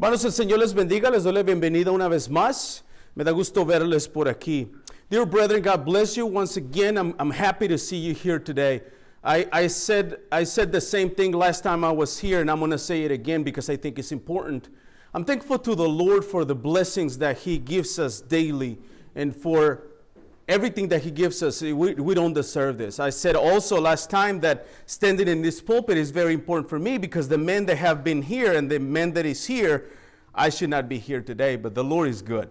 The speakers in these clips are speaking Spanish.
Hermanos, el Señor les bendiga, les doy la bienvenida una vez más. Me da gusto verles por aquí. Dear brethren, God bless you once again. I'm happy to see you here today. I said the same thing last time I was here, and I'm going to say it again because I think it's important. I'm thankful to the Lord for the blessings that He gives us daily and for everything that He gives us. We don't deserve this. I said also last time that standing in this pulpit is very important for me because the men that have been here and the men that is here, I should not be here today, but the Lord is good.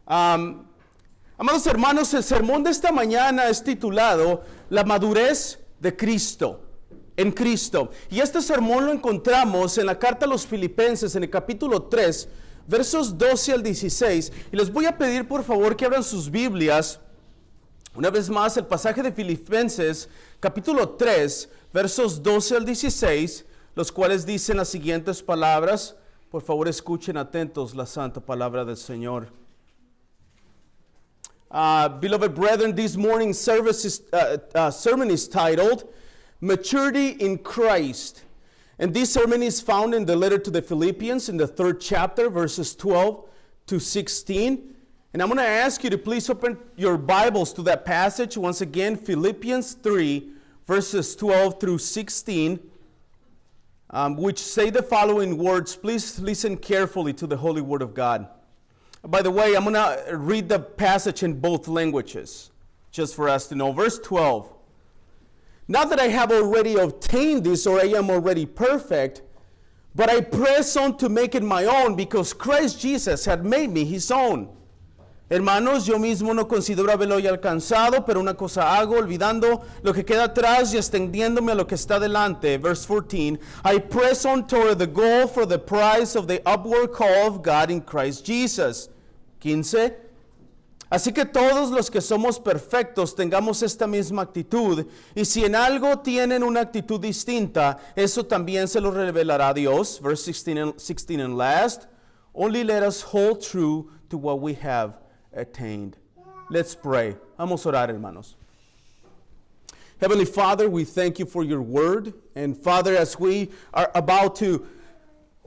Amados hermanos, el sermón de esta mañana es titulado La madurez de Cristo, en Cristo. Y este sermón lo encontramos en la carta a los Filipenses, en el capítulo 3, versos 12 al 16. Y les voy a pedir por favor que abran sus Biblias. Una vez más, el pasaje de Filipenses, capítulo 3, versos 12 al 16, los cuales dicen las siguientes palabras. Por favor, escuchen atentos la santa palabra del Señor. Beloved brethren, this morning's sermon is titled Maturity in Christ. And this sermon is found in the letter to the Philippians in the 3rd chapter, verses 12 to 16. And I'm going to ask you to please open your Bibles to that passage. Once again, Philippians 3, verses 12 through 16, which say the following words. Please listen carefully to the Holy Word of God. By the way, I'm going to read the passage in both languages, just for us to know. Verse 12. Not that I have already obtained this or I am already perfect, but I press on to make it my own because Christ Jesus had made me his own. Hermanos, yo mismo no considero haberlo ya alcanzado, pero una cosa hago, olvidando lo que queda atrás y extendiéndome a lo que está delante. Verse 14, I press on toward the goal for the prize of the upward call of God in Christ Jesus. 15, así que todos los que somos perfectos tengamos esta misma actitud, y si en algo tienen una actitud distinta, eso también se lo revelará Dios. Verse 16 and last, only let us hold true to what we have attained. Let's pray. Vamos a orar, hermanos. Heavenly Father, we thank you for your word. And Father, as we are about to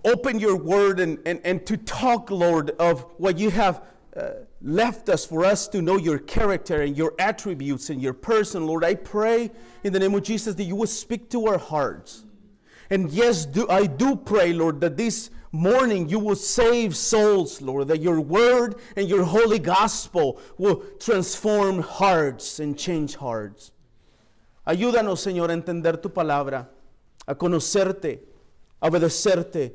open your word and to talk, Lord, of what you have left us for us to know your character and your attributes and your person, Lord, I pray in the name of Jesus that you will speak to our hearts. And yes, I do pray, Lord, that this morning you will save souls, Lord, that your word and your holy gospel will transform hearts and change hearts. Ayúdanos, Señor, a entender tu palabra, a conocerte, a obedecerte.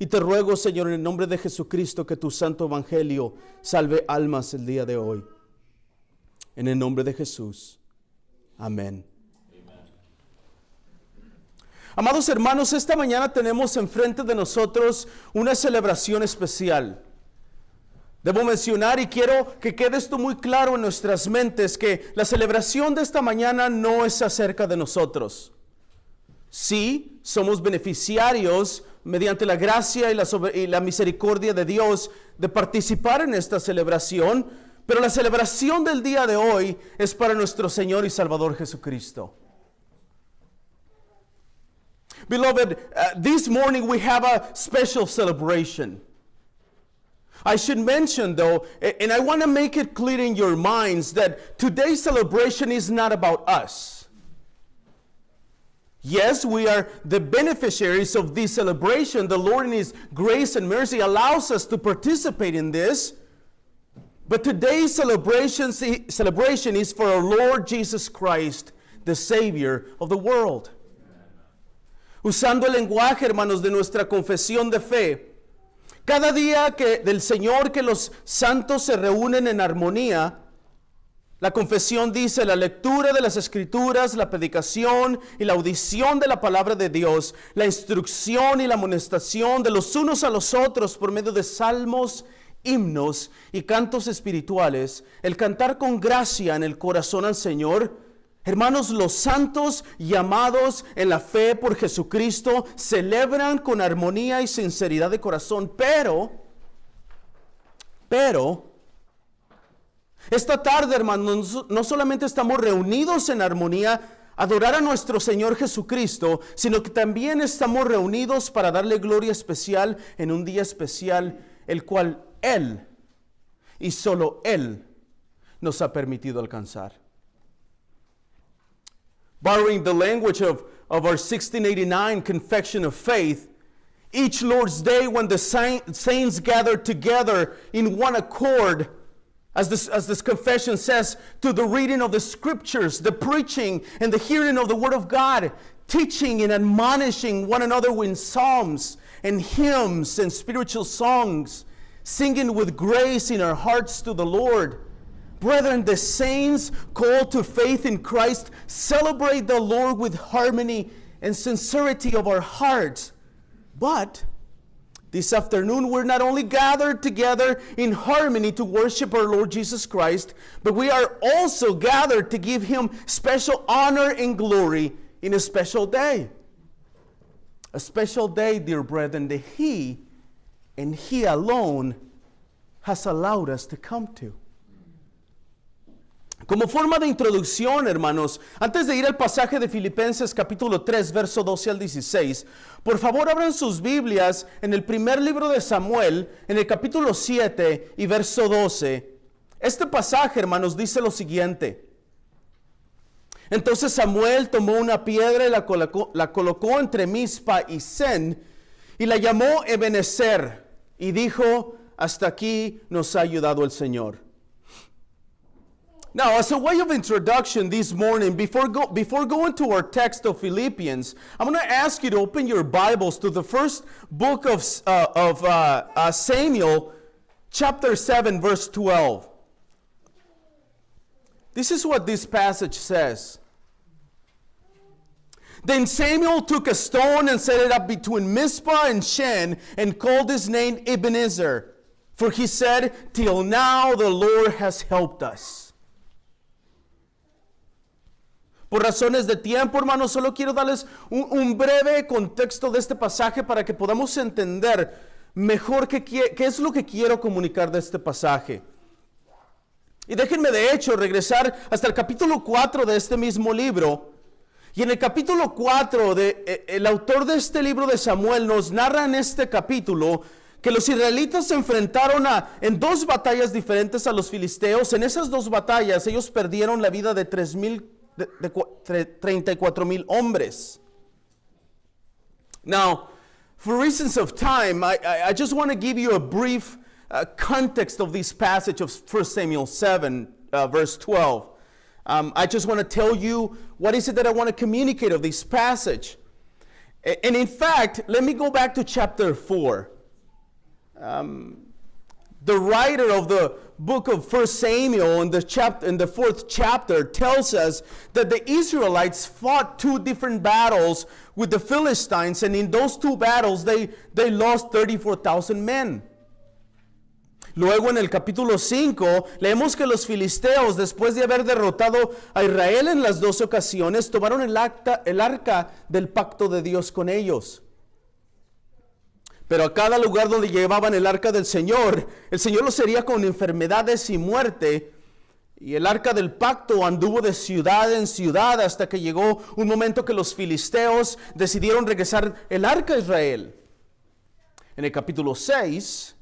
Y te ruego, Señor, en el nombre de Jesucristo, que tu santo evangelio salve almas el día de hoy. En el nombre de Jesús. Amén. Amados hermanos, esta mañana tenemos enfrente de nosotros una celebración especial. Debo mencionar y quiero que quede esto muy claro en nuestras mentes, que la celebración de esta mañana no es acerca de nosotros. Sí, somos beneficiarios mediante la gracia y la misericordia de Dios de participar en esta celebración, pero la celebración del día de hoy es para nuestro Señor y Salvador Jesucristo. Beloved, this morning we have a special celebration. I should mention though, and I want to make it clear in your minds, that today's celebration is not about us. Yes, we are the beneficiaries of this celebration. The Lord in His grace and mercy allows us to participate in this. But today's celebration is for our Lord Jesus Christ, the Savior of the world. Usando el lenguaje, hermanos, de nuestra confesión de fe, cada día del Señor que los santos se reúnen en armonía, la confesión dice la lectura de las Escrituras, la predicación y la audición de la palabra de Dios, la instrucción y la amonestación de los unos a los otros por medio de salmos, himnos y cantos espirituales, el cantar con gracia en el corazón al Señor. Hermanos, los santos llamados en la fe por Jesucristo celebran con armonía y sinceridad de corazón, pero esta tarde, hermanos, no solamente estamos reunidos en armonía, adorar a nuestro Señor Jesucristo, sino que también estamos reunidos para darle gloria especial en un día especial, el cual Él y solo Él nos ha permitido alcanzar. Borrowing the language of our 1689 Confession of Faith, each Lord's Day when the saints gather together in one accord, as this confession says, to the reading of the scriptures, the preaching and the hearing of the word of God, teaching and admonishing one another with psalms and hymns and spiritual songs, singing with grace in our hearts to the Lord. Brethren, the saints called to faith in Christ celebrate the Lord with harmony and sincerity of our hearts. But this afternoon, we're not only gathered together in harmony to worship our Lord Jesus Christ, but we are also gathered to give Him special honor and glory in a special day. A special day, dear brethren, that He and He alone has allowed us to come to. Como forma de introducción, hermanos, antes de ir al pasaje de Filipenses capítulo 3, verso 12 al 16, por favor abran sus Biblias en el primer libro de Samuel, en el capítulo 7 y verso 12. Este pasaje, hermanos, dice lo siguiente. Entonces Samuel tomó una piedra y la colocó entre Mizpa y Sen, y la llamó Ebenezer, y dijo, hasta aquí nos ha ayudado el Señor. Now, as a way of introduction this morning, before going to our text of Philippians, I'm going to ask you to open your Bibles to the first book of Samuel, chapter 7, verse 12. This is what this passage says. Then Samuel took a stone and set it up between Mizpah and Shen and called his name Ebenezer. For he said, till now the Lord has helped us. Por razones de tiempo, hermanos, solo quiero darles un breve contexto de este pasaje para que podamos entender mejor qué es lo que quiero comunicar de este pasaje. Y déjenme de hecho regresar hasta el capítulo 4 de este mismo libro. Y en el capítulo 4, el autor de este libro de Samuel nos narra en este capítulo que los israelitas se enfrentaron en dos batallas diferentes a los filisteos. En esas dos batallas ellos perdieron la vida de 34,000 hombres. Now, for reasons of time, I just want to give you a brief context of this passage of 1 Samuel 7, verse 12. I just want to tell you what is it that I want to communicate of this passage. And in fact, let me go back to chapter 4. The writer of the book of 1 Samuel in the 4th chapter tells us that the Israelites fought two different battles with the Philistines, and in those two battles they lost 34,000 men. Luego en el capítulo 5 leemos que los filisteos, después de haber derrotado a Israel en las dos ocasiones, tomaron el arca del pacto de Dios con ellos. Pero a cada lugar donde llevaban el arca del Señor, el Señor los hería con enfermedades y muerte. Y el arca del pacto anduvo de ciudad en ciudad hasta que llegó un momento que los filisteos decidieron regresar el arca a Israel. En el capítulo 6,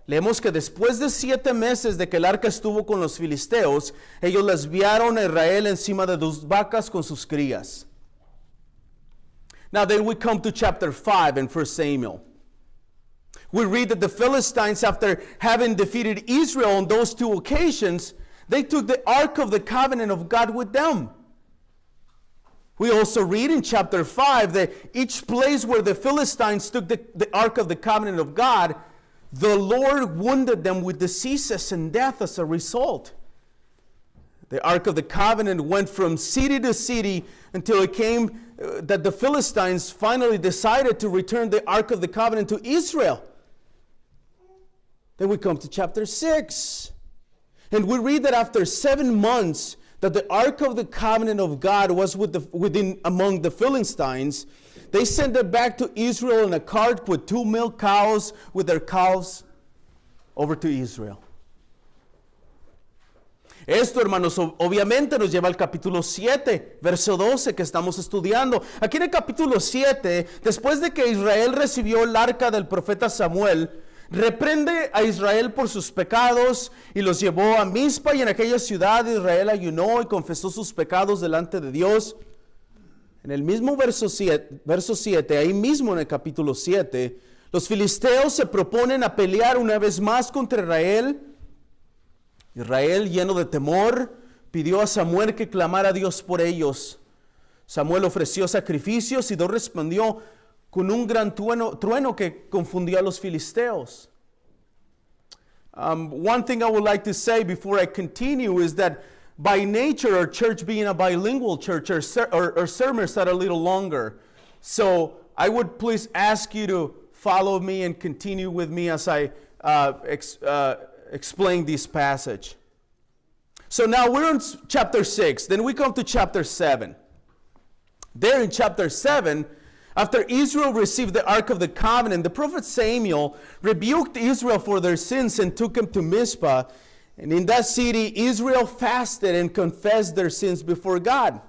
leemos que después de 7 meses de que el arca estuvo con los filisteos, ellos les enviaron a Israel encima de 2 vacas con sus crías. Now then we come to chapter 5 in 1 Samuel. We read that the Philistines, after having defeated Israel on those 2 occasions, they took the Ark of the Covenant of God with them. We also read in chapter 5 that each place where the Philistines took the Ark of the Covenant of God, the Lord wounded them with diseases and death as a result. The Ark of the Covenant went from city to city until it came that the Philistines finally decided to return the Ark of the Covenant to Israel. Then we come to chapter 6. And we read that after 7 months that the Ark of the Covenant of God was among the Philistines, they sent it back to Israel in a cart with 2 milk cows with their calves over to Israel. Esto, hermanos, obviamente nos lleva al capítulo 7, verso 12 que estamos estudiando. Aquí en el capítulo 7, después de que Israel recibió el arca del profeta Samuel, reprende a Israel por sus pecados y los llevó a Mizpa, y en aquella ciudad Israel ayunó y confesó sus pecados delante de Dios. En el mismo verso 7, ahí mismo en el capítulo 7, los filisteos se proponen a pelear una vez más contra Israel. Israel, lleno de temor, pidió a Samuel que clamara a Dios por ellos. Samuel ofreció sacrificios y Dios respondió con un gran trueno que confundió a los filisteos. One thing I would like to say before I continue is that by nature, our church being a bilingual church, our sermons are a little longer. So I would please ask you to follow me and continue with me as I explain this passage. So now we're in chapter 6. Then we come to chapter 7. There in chapter 7, after Israel received the Ark of the Covenant, the prophet Samuel rebuked Israel for their sins and took them to Mizpah. And in that city, Israel fasted and confessed their sins before God.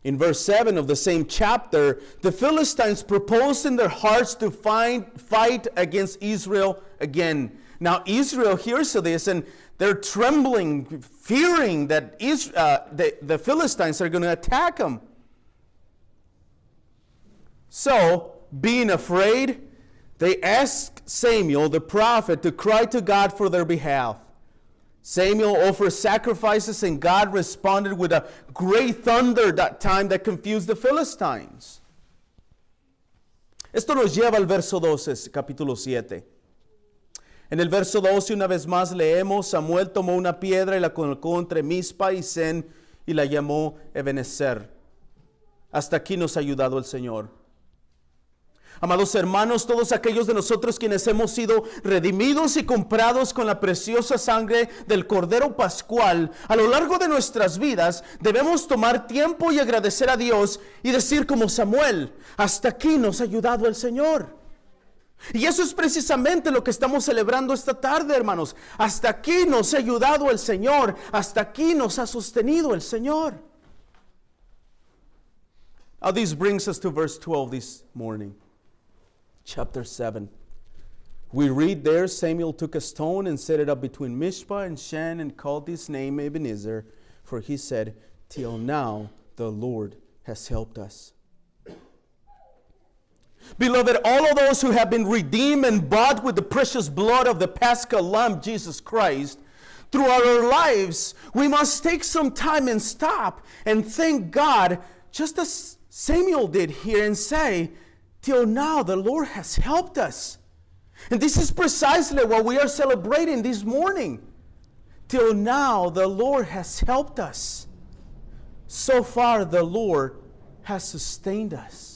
In verse 7 of the same chapter, the Philistines proposed in their hearts to fight against Israel again. Now Israel hears of this and they're trembling, fearing that the Philistines are going to attack them. So, being afraid, they asked Samuel the prophet to cry to God for their behalf. Samuel offered sacrifices and God responded with a great thunder that time that confused the Philistines. Esto nos lleva al verso 12, capítulo 7. En el verso 12 una vez más leemos: Samuel tomó una piedra y la colocó entre Mizpa y Sen y la llamó Ebenezer. Hasta aquí nos ha ayudado el Señor. Amados hermanos, todos aquellos de nosotros quienes hemos sido redimidos y comprados con la preciosa sangre del Cordero Pascual, a lo largo de nuestras vidas debemos tomar tiempo y agradecer a Dios y decir como Samuel: hasta aquí nos ha ayudado el Señor. Y eso es precisamente lo que estamos celebrando esta tarde, hermanos. Hasta aquí nos ha ayudado el Señor, hasta aquí nos ha sostenido el Señor. Now this brings us to verse 12 this morning. Chapter 7. We read there, Samuel took a stone and set it up between Mizpah and Shen and called his name Ebenezer, for he said, till now the Lord has helped us. Beloved, all of those who have been redeemed and bought with the precious blood of the Paschal Lamb, Jesus Christ, throughout our lives, we must take some time and stop and thank God, just as Samuel did here, and say, till now the Lord has helped us. And this is precisely what we are celebrating this morning. Till now the Lord has helped us. So far the Lord has sustained us.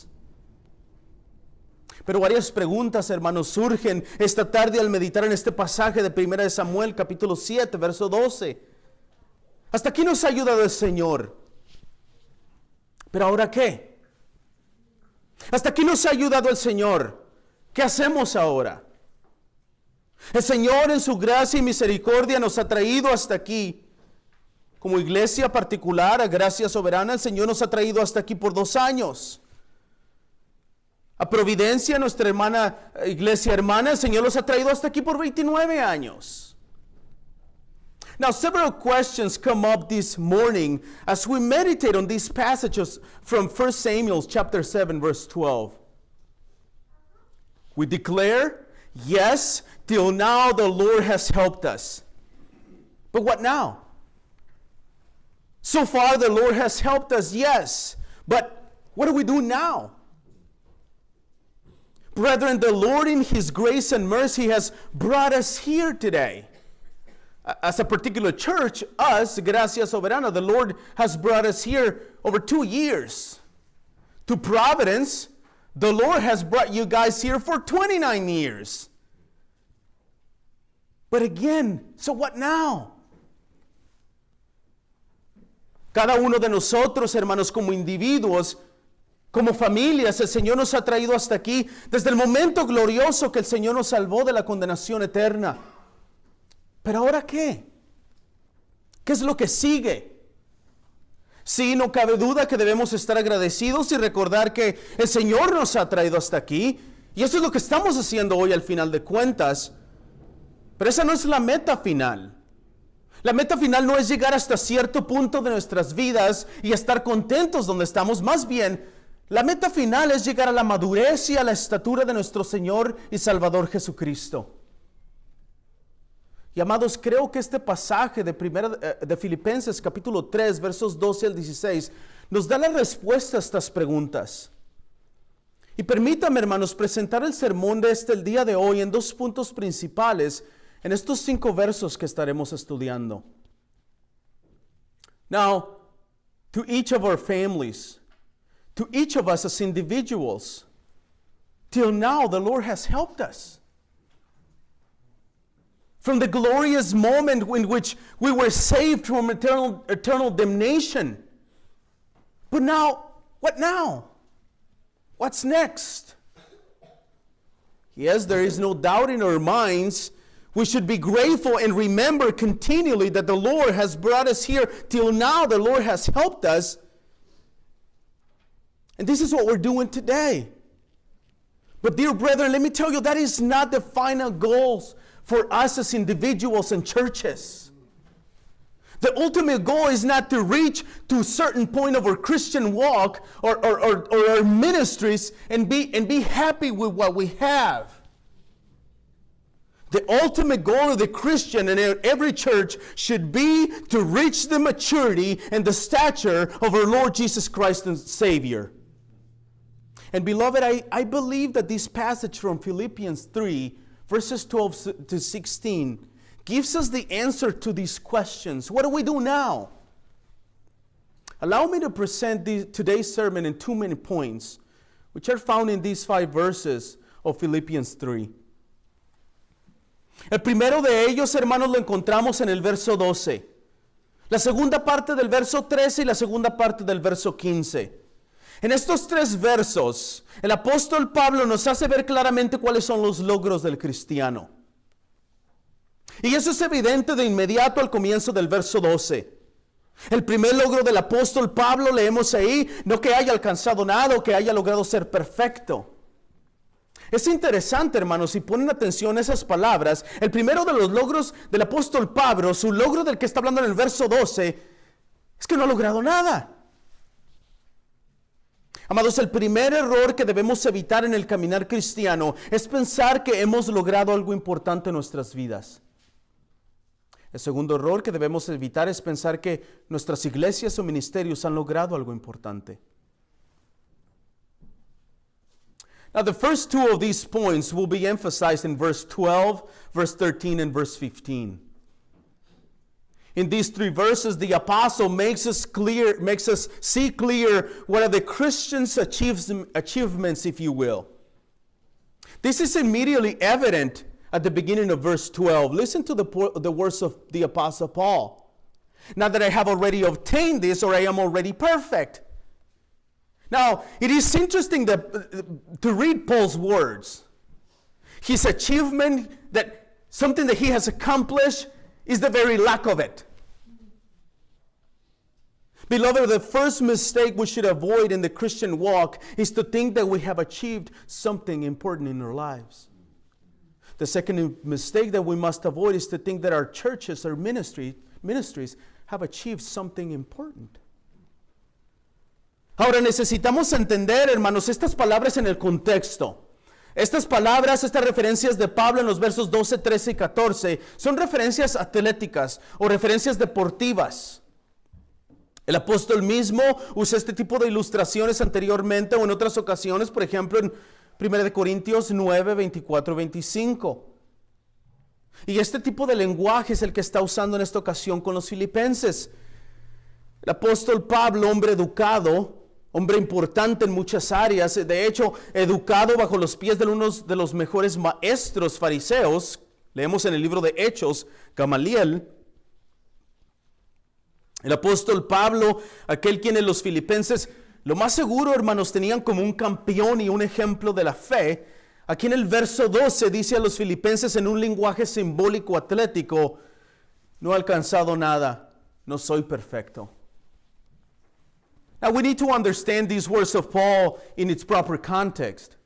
Pero varias preguntas, hermanos, surgen esta tarde al meditar en este pasaje de 1 de Samuel, capítulo 7, verso 12. Hasta aquí nos ha ayudado el Señor. ¿Pero ahora qué? Hasta aquí nos ha ayudado el Señor. ¿Qué hacemos ahora? El Señor en su gracia y misericordia nos ha traído hasta aquí. Como iglesia particular, a Gracia Soberana, el Señor nos ha traído hasta aquí por 2 años. A Providencia, nuestra iglesia hermana, el Señor nos ha traído hasta aquí por 29 años. Now, several questions come up this morning as we meditate on these passages from 1 Samuel chapter 7, verse 12. We declare, yes, till now the Lord has helped us. But what now? So far the Lord has helped us, yes. But what do we do now? Brethren, the Lord in His grace and mercy has brought us here today. As a particular church, us, Gracia Soberana, the Lord has brought us here over 2 years. To Providence, the Lord has brought you guys here for 29 years. But again, so what now? Cada uno de nosotros, hermanos, como individuos, como familias, el Señor nos ha traído hasta aquí desde el momento glorioso que el Señor nos salvó de la condenación eterna. ¿Pero ahora qué? ¿Qué es lo que sigue? Sí, no cabe duda que debemos estar agradecidos y recordar que el Señor nos ha traído hasta aquí. Y eso es lo que estamos haciendo hoy al final de cuentas. Pero esa no es la meta final. La meta final no es llegar hasta cierto punto de nuestras vidas y estar contentos donde estamos. Más bien, la meta final es llegar a la madurez y a la estatura de nuestro Señor y Salvador Jesucristo. Y amados, creo que este pasaje de Filipenses capítulo 3, versos 12 al 16, nos da la respuesta a estas preguntas. Y permítame, hermanos, presentar el sermón de el día de hoy en 2 puntos principales, en estos 5 versos que estaremos estudiando. Now, to each of our families, to each of us as individuals, till now the Lord has helped us. From the glorious moment in which we were saved from eternal damnation. But now, what now? What's next? Yes, there is no doubt in our minds. We should be grateful and remember continually that the Lord has brought us here. Till now, the Lord has helped us. And this is what we're doing today. But dear brethren, let me tell you, that is not the final goals for us as individuals and churches. The ultimate goal is not to reach to a certain point of our Christian walk or our ministries and be happy with what we have. The ultimate goal of the Christian in every church should be to reach the maturity and the stature of our Lord Jesus Christ and Savior. And beloved, I believe that this passage from Philippians 3, verses 12 to 16, gives us the answer to these questions. What do we do now? Allow me to present today's sermon in 2 main points, which are found in these 5 verses of Philippians 3. El primero de ellos, hermanos, lo encontramos en el verso 12. La segunda parte del verso 13 y la segunda parte del verso 15. En estos 3 versos, el apóstol Pablo nos hace ver claramente cuáles son los logros del cristiano. Y eso es evidente de inmediato al comienzo del verso 12. El primer logro del apóstol Pablo, leemos ahí, no que haya alcanzado nada o que haya logrado ser perfecto. Es interesante, hermanos, si ponen atención a esas palabras, el primero de los logros del apóstol Pablo, su logro del que está hablando en el verso 12, es que no ha logrado nada. Amados, el primer error que debemos evitar en el caminar cristiano es pensar que hemos logrado algo importante en nuestras vidas. El segundo error que debemos evitar es pensar que nuestras iglesias o ministerios han logrado algo importante. Now, the first 2 of these points will be emphasized in verse 12, verse 13, and verse 15. In these 3 verses, the apostle makes us see clear what are the Christians' achievements, if you will. This is immediately evident at the beginning of verse 12. Listen to the words of the apostle Paul. Not that I have already obtained this or I am already perfect. Now, it is interesting to read Paul's words. His achievement, that something that he has accomplished, is the very lack of it. Beloved, the first mistake we should avoid in the Christian walk is to think that we have achieved something important in our lives. The second mistake that we must avoid is to think that our churches or ministries have achieved something important. Ahora necesitamos entender, hermanos, estas palabras en el contexto. Estas palabras, estas referencias de Pablo en los versos 12, 13 y 14 son referencias atléticas o referencias deportivas. El apóstol mismo usa este tipo de ilustraciones anteriormente o en otras ocasiones, por ejemplo en 1 Corintios 9, 24, 25. Y este tipo de lenguaje es el que está usando en esta ocasión con los filipenses. El apóstol Pablo, hombre educado, hombre importante en muchas áreas, de hecho, educado bajo los pies de uno de los mejores maestros fariseos, leemos en el libro de Hechos, Gamaliel. El apóstol Pablo, aquel quien en los filipenses, lo más seguro, hermanos, tenían como un campeón y un ejemplo de la fe. Aquí en el verso 12 dice a los filipenses en un lenguaje simbólico atlético, no he alcanzado nada, no soy perfecto. Now we need to understand these words of Paul in its proper context.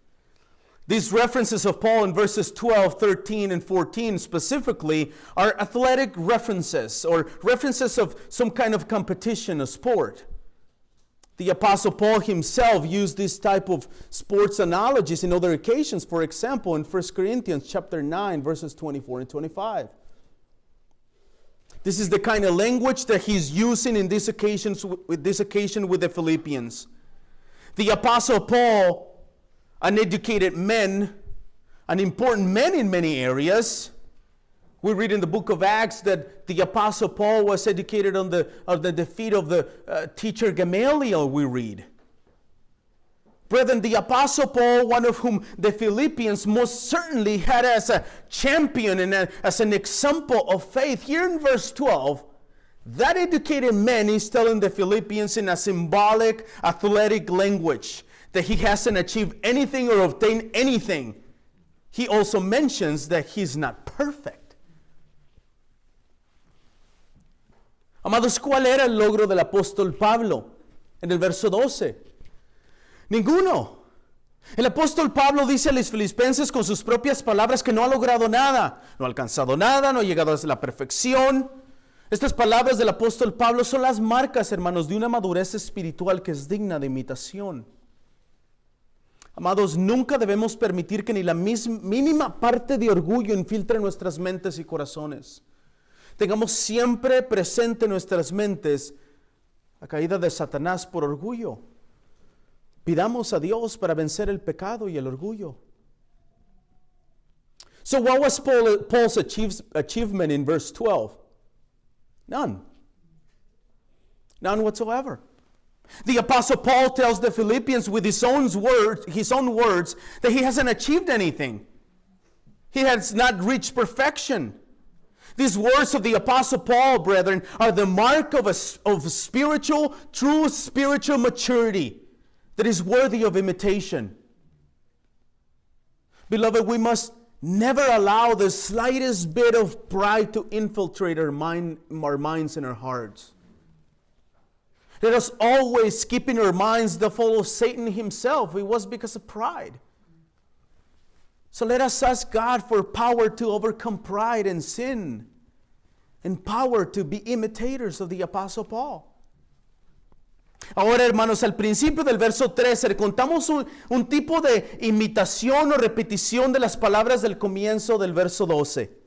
These references of Paul in verses 12, 13, and 14 specifically are athletic references or references of some kind of competition, a sport. The Apostle Paul himself used this type of sports analogies in other occasions. For example, in 1 Corinthians chapter 9, verses 24 and 25. This is the kind of language that he's using in this occasion with the Philippians. The Apostle Paul, an educated man, an important man in many areas. We read in the book of Acts that the Apostle Paul was educated on the feet of the teacher Gamaliel, we read. Brethren, the Apostle Paul, one of whom the Philippians most certainly had as a champion and as an example of faith. Here in verse 12, that educated man is telling the Philippians in a symbolic, athletic language that he hasn't achieved anything or obtained anything. He also mentions that he's not perfect. Amados, ¿cuál era el logro del apóstol Pablo? En el verso 12. Ninguno. El apóstol Pablo dice a los filipenses con sus propias palabras que no ha logrado nada, no ha alcanzado nada, no ha llegado a la perfección. Estas palabras del apóstol Pablo son las marcas, hermanos, de una madurez espiritual que es digna de imitación. Amados, nunca debemos permitir que ni la mínima parte de orgullo infiltre nuestras mentes y corazones. Tengamos siempre presente en nuestras mentes la caída de Satanás por orgullo. Pidamos a Dios para vencer el pecado y el orgullo. So what was Paul's achievement in verse 12? None. None whatsoever. The Apostle Paul tells the Philippians with his own words that he hasn't achieved anything. He has not reached perfection. These words of the Apostle Paul, brethren, are the mark of true spiritual maturity that is worthy of imitation. Beloved, we must never allow the slightest bit of pride to infiltrate our minds and our hearts. Let us always keep in our minds the fall of Satan himself. It was because of pride. So let us ask God for power to overcome pride and sin, and power to be imitators of the Apostle Paul. Ahora, hermanos, al principio del verso 13 contamos un tipo de imitación o repetición de las palabras del comienzo del verso 12.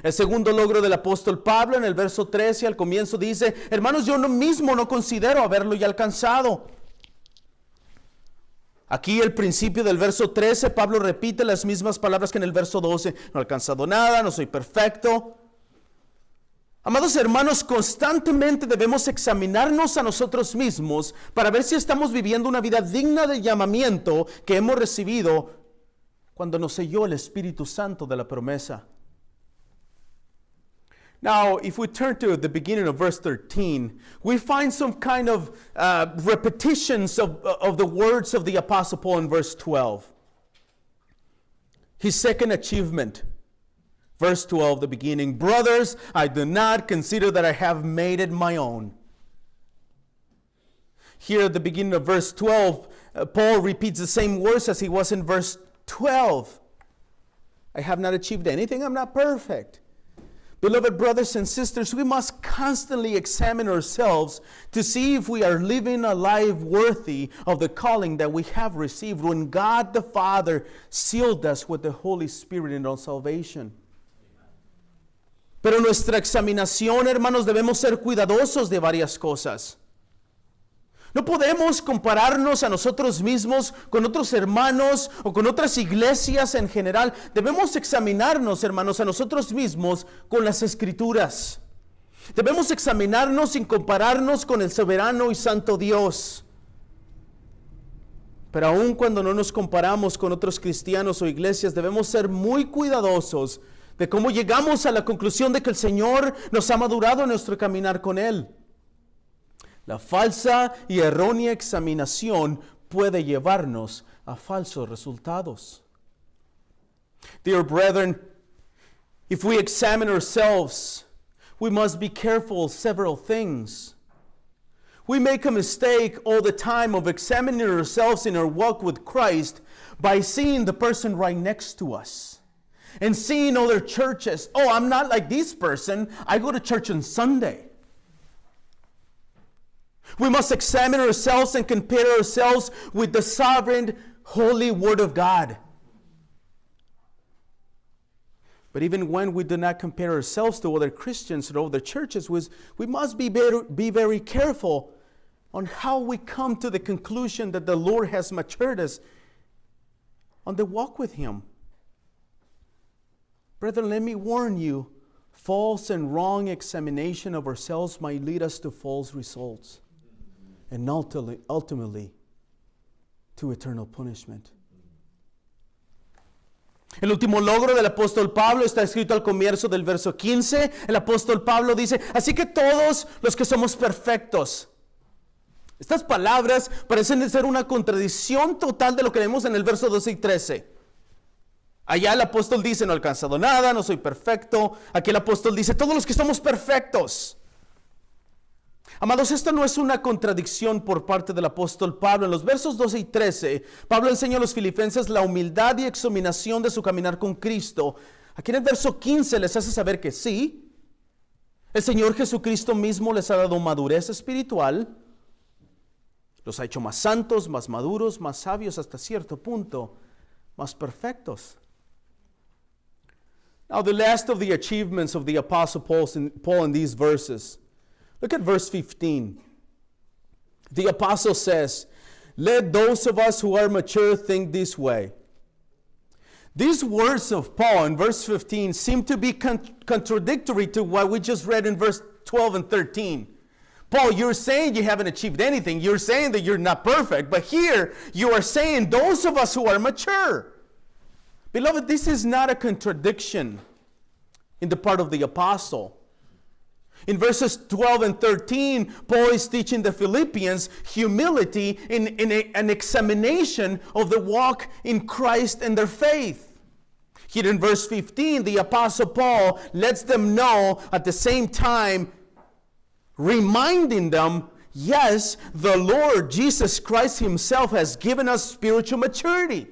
El segundo logro del apóstol Pablo en el verso 13 al comienzo dice: hermanos, yo mismo no considero haberlo ya alcanzado. Aquí el principio del verso 13, Pablo repite las mismas palabras que en el verso 12. No he alcanzado nada, no soy perfecto. Amados hermanos, constantemente debemos examinarnos a nosotros mismos para ver si estamos viviendo una vida digna del llamamiento que hemos recibido cuando nos selló el Espíritu Santo de la promesa. Now, if we turn to the beginning of verse 13, we find some kind of repetitions of the words of the Apostle Paul in verse 12. His second achievement, verse 12, the beginning: brothers, I do not consider that I have made it my own. Here at the beginning of verse 12, Paul repeats the same words as he was in verse 12. I have not achieved anything, I'm not perfect. Beloved brothers and sisters, we must constantly examine ourselves to see if we are living a life worthy of the calling that we have received when God the Father sealed us with the Holy Spirit in our salvation. Pero nuestra examinación, hermanos, debemos ser cuidadosos de varias cosas. No podemos compararnos a nosotros mismos con otros hermanos o con otras iglesias en general. Debemos examinarnos, hermanos, a nosotros mismos con las Escrituras. Debemos examinarnos sin compararnos con el soberano y santo Dios. Pero aun cuando no nos comparamos con otros cristianos o iglesias, debemos ser muy cuidadosos de cómo llegamos a la conclusión de que el Señor nos ha madurado en nuestro caminar con Él. La falsa y errónea examinación puede llevarnos a falsos resultados. Dear brethren, if we examine ourselves, we must be careful of several things. We make a mistake all the time of examining ourselves in our walk with Christ by seeing the person right next to us and seeing other churches. Oh, I'm not like this person. I go to church on Sunday. We must examine ourselves and compare ourselves with the sovereign, holy Word of God. But even when we do not compare ourselves to other Christians or other churches, we must be very careful on how we come to the conclusion that the Lord has matured us on the walk with Him. Brethren, let me warn you, false and wrong examination of ourselves might lead us to false results and ultimately to eternal punishment. El último logro del apóstol Pablo está escrito al comienzo del verso 15. El apóstol Pablo dice, así que todos los que somos perfectos. Estas palabras parecen ser una contradicción total de lo que vemos en el verso 12 y 13. Allá el apóstol dice, no he alcanzado nada, no soy perfecto. Aquí el apóstol dice, todos los que somos perfectos. Amados, esto no es una contradicción por parte del apóstol Pablo. En los versos 12 y 13, Pablo enseña a los filipenses la humildad y examinación de su caminar con Cristo. Aquí en el verso 15 les hace saber que sí, el Señor Jesucristo mismo les ha dado madurez espiritual, los ha hecho más santos, más maduros, más sabios hasta cierto punto, más perfectos. Now, the last of the achievements of the Apostle Paul in these verses. Look at verse 15. The apostle says, let those of us who are mature think this way. These words of Paul in verse 15 seem to be contradictory to what we just read in verse 12 and 13. Paul, you're saying you haven't achieved anything. You're saying that you're not perfect. But here you are saying those of us who are mature. Beloved, this is not a contradiction in the part of the apostle. In verses 12 and 13, Paul is teaching the Philippians humility in an examination of the walk in Christ and their faith. Here in verse 15, the Apostle Paul lets them know at the same time, reminding them, yes, the Lord Jesus Christ Himself has given us spiritual maturity.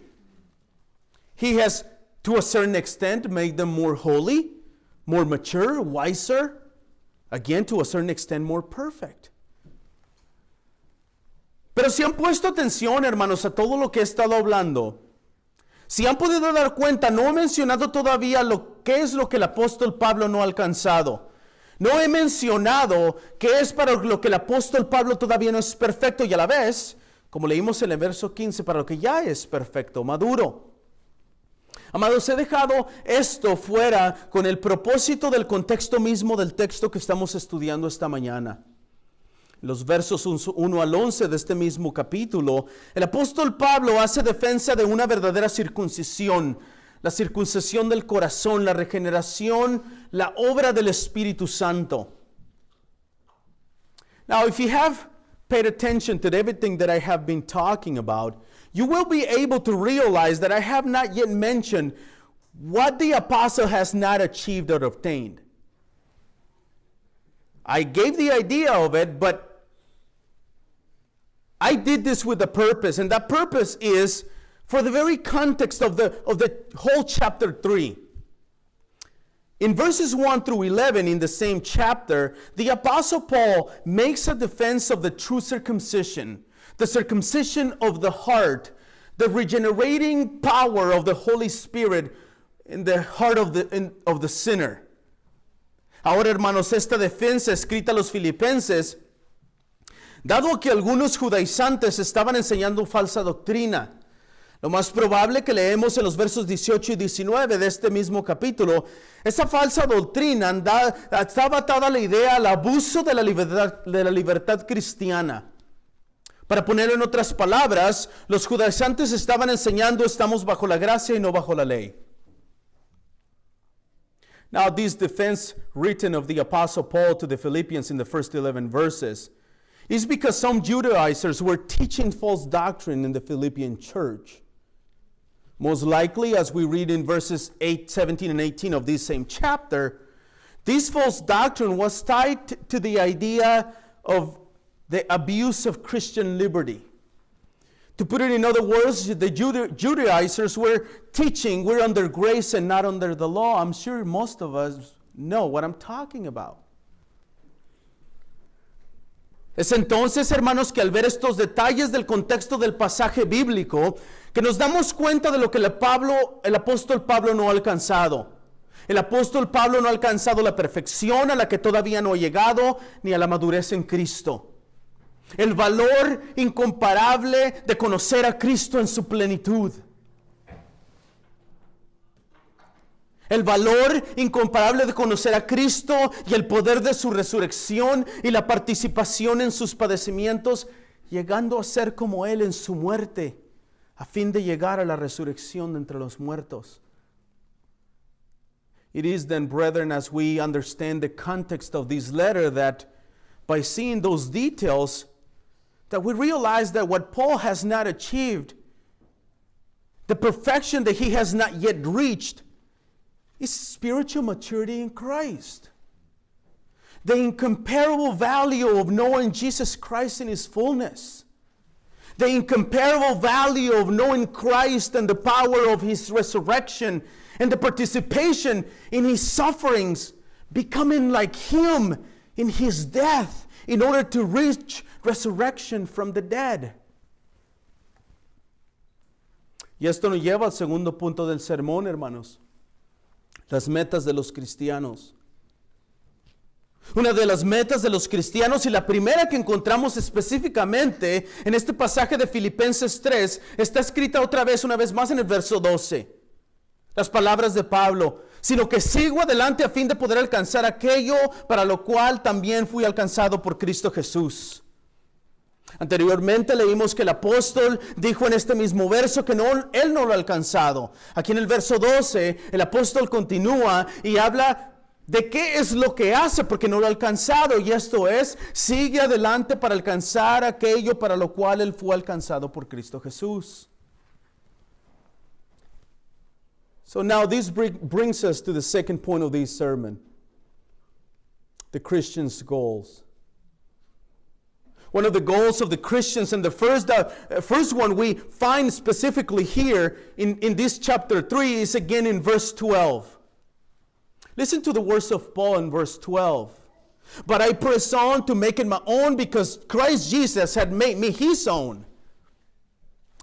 He has, to a certain extent, made them more holy, more mature, wiser, again, to a certain extent, more perfect. Pero si han puesto atención, hermanos, a todo lo que he estado hablando, si han podido dar cuenta, no he mencionado todavía qué es lo que el apóstol Pablo no ha alcanzado. No he mencionado qué es para lo que el apóstol Pablo todavía no es perfecto y a la vez, como leímos en el verso 15, para lo que ya es perfecto, maduro. Amados, he dejado esto fuera con el propósito del contexto mismo del texto que estamos estudiando esta mañana. Los versos 1 al 11 de este mismo capítulo, el apóstol Pablo hace defensa de una verdadera circuncisión, la circuncisión del corazón, la regeneración, la obra del Espíritu Santo. Now, if you have paid attention to everything that I have been talking about, you will be able to realize that I have not yet mentioned what the apostle has not achieved or obtained. I gave the idea of it, but I did this with a purpose, and that purpose is for the very context of the whole chapter 3. In verses 1 through 11 in the same chapter, the Apostle Paul makes a defense of the true circumcision, the circumcision of the heart, the regenerating power of the Holy Spirit in the heart of the sinner. Ahora, hermanos, esta defensa escrita a los filipenses, dado que algunos judaizantes estaban enseñando falsa doctrina, lo más probable que leemos en los versos 18 y 19 de este mismo capítulo, esa falsa doctrina estaba atada a la idea, al abuso de la libertad cristiana. Para ponerlo en otras palabras, los judaizantes estaban enseñando estamos bajo la gracia y no bajo la ley. Now, this defense written of the Apostle Paul to the Philippians in the first 11 verses is because some Judaizers were teaching false doctrine in the Philippian church. Most likely, as we read in verses 8, 17, and 18 of this same chapter, This false doctrine was tied to the idea of the abuse of Christian liberty. To put it in other words, the Judaizers were teaching we're under grace and not under the law. I'm sure most of us know what I'm talking about. Es entonces, hermanos, que al ver estos detalles del contexto del pasaje bíblico, que nos damos cuenta de lo que el apóstol Pablo no ha alcanzado. El apóstol Pablo no ha alcanzado la perfección a la que todavía no ha llegado, ni a la madurez en Cristo. El valor incomparable de conocer a Cristo en su plenitud. El valor incomparable de conocer a Cristo y el poder de su resurrección y la participación en sus padecimientos, llegando a ser como Él en su muerte, a fin de llegar a la resurrección de entre los muertos. It is then, brethren, as we understand the context of this letter, that by seeing those details, that we realize that what Paul has not achieved, the perfection that he has not yet reached, is spiritual maturity in Christ. The incomparable value of knowing Jesus Christ in His fullness. The incomparable value of knowing Christ and the power of His resurrection and the participation in His sufferings, becoming like Him in His death in order to reach resurrection from the dead. Y esto nos lleva al segundo punto del sermón, hermanos. Las metas de los cristianos. Una de las metas de los cristianos y la primera que encontramos específicamente en este pasaje de Filipenses 3 está escrita una vez más en el verso 12. Las palabras de Pablo, sino que sigo adelante a fin de poder alcanzar aquello para lo cual también fui alcanzado por Cristo Jesús. Anteriormente leímos que el apóstol dijo en este mismo verso que él no lo ha alcanzado. Aquí en el verso 12 el apóstol continúa y habla de qué es lo que hace porque no lo ha alcanzado, y esto es, sigue adelante para alcanzar aquello para lo cual él fue alcanzado por Cristo Jesús. So now this brings us to the second point of this sermon, the Christian's goals. One of the goals of the Christians, and the first one we find specifically here in this chapter 3 is again in verse 12. Listen to the words of Paul in verse 12. But I press on to make it my own because Christ Jesus had made me His own.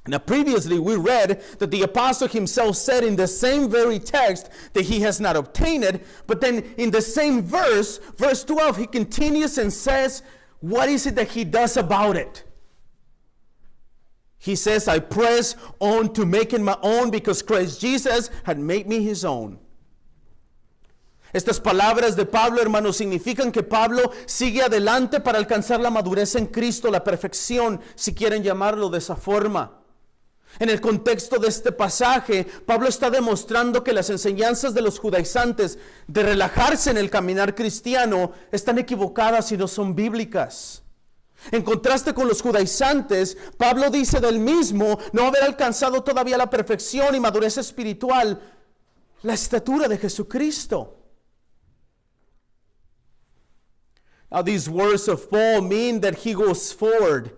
Now previously we read that the apostle himself said in the same very text that he has not obtained it, but then in the same verse 12, he continues and says, what is it that he does about it? He says, I press on to make it my own because Christ Jesus had made me His own. Estas palabras de Pablo, hermanos, significan que Pablo sigue adelante para alcanzar la madurez en Cristo, la perfección, si quieren llamarlo de esa forma. En el contexto de este pasaje, Pablo está demostrando que las enseñanzas de los judaizantes de relajarse en el caminar cristiano están equivocadas y no son bíblicas. En contraste con los judaizantes, Pablo dice del mismo no haber alcanzado todavía la perfección y madurez espiritual, la estatura de Jesucristo. Now these words of Paul mean that he goes forward.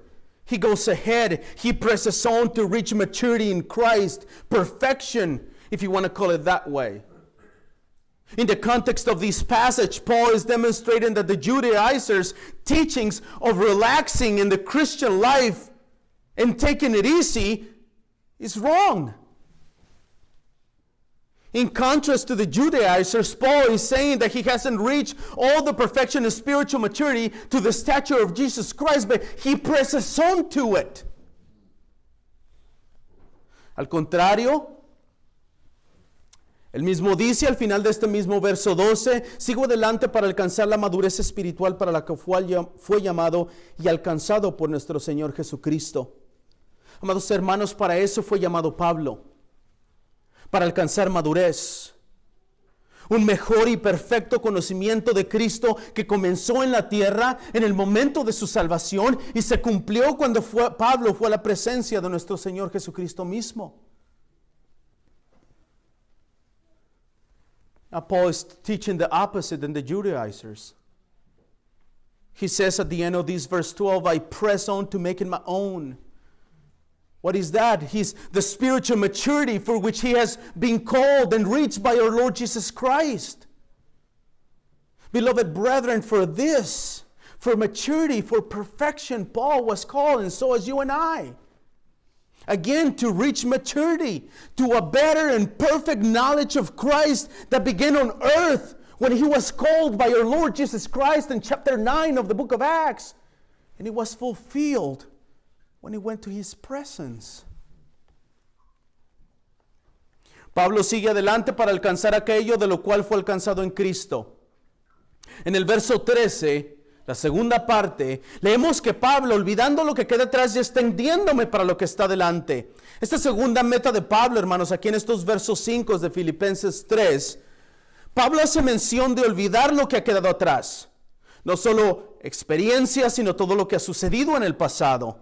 He goes ahead. He presses on to reach maturity in Christ, perfection, if you want to call it that way. In the context of this passage, Paul is demonstrating that the Judaizers' teachings of relaxing in the Christian life and taking it easy is wrong. In contrast to the Judaizers, Paul is saying that he hasn't reached all the perfection and spiritual maturity to the stature of Jesus Christ, but he presses on to it. Al contrario, él mismo dice al final de este mismo verso 12, sigo adelante para alcanzar la madurez espiritual para la que fue llamado y alcanzado por nuestro Señor Jesucristo. Amados hermanos, para eso fue llamado Pablo. Para alcanzar madurez, un mejor y perfecto conocimiento de Cristo que comenzó en la tierra en el momento de su salvación y se cumplió cuando Pablo fue a la presencia de nuestro Señor Jesucristo mismo. Now Paul is teaching the opposite than the Judaizers. He says at the end of this verse 12, I press on to make it my own. What is that? He's the spiritual maturity for which he has been called and reached by our Lord Jesus Christ. Beloved brethren, for this, for maturity, for perfection, Paul was called, and so is you and I. Again, to reach maturity, to a better and perfect knowledge of Christ that began on earth when he was called by our Lord Jesus Christ in chapter 9 of the book of Acts. And it was fulfilled when he went to his presence. Pablo sigue adelante para alcanzar aquello de lo cual fue alcanzado en Cristo. En el verso 13, la segunda parte, leemos que Pablo, olvidando lo que queda atrás y extendiéndome para lo que está delante. Esta segunda meta de Pablo, hermanos, aquí en estos versos 5 de Filipenses 3, Pablo hace mención de olvidar lo que ha quedado atrás. No solo experiencias, sino todo lo que ha sucedido en el pasado.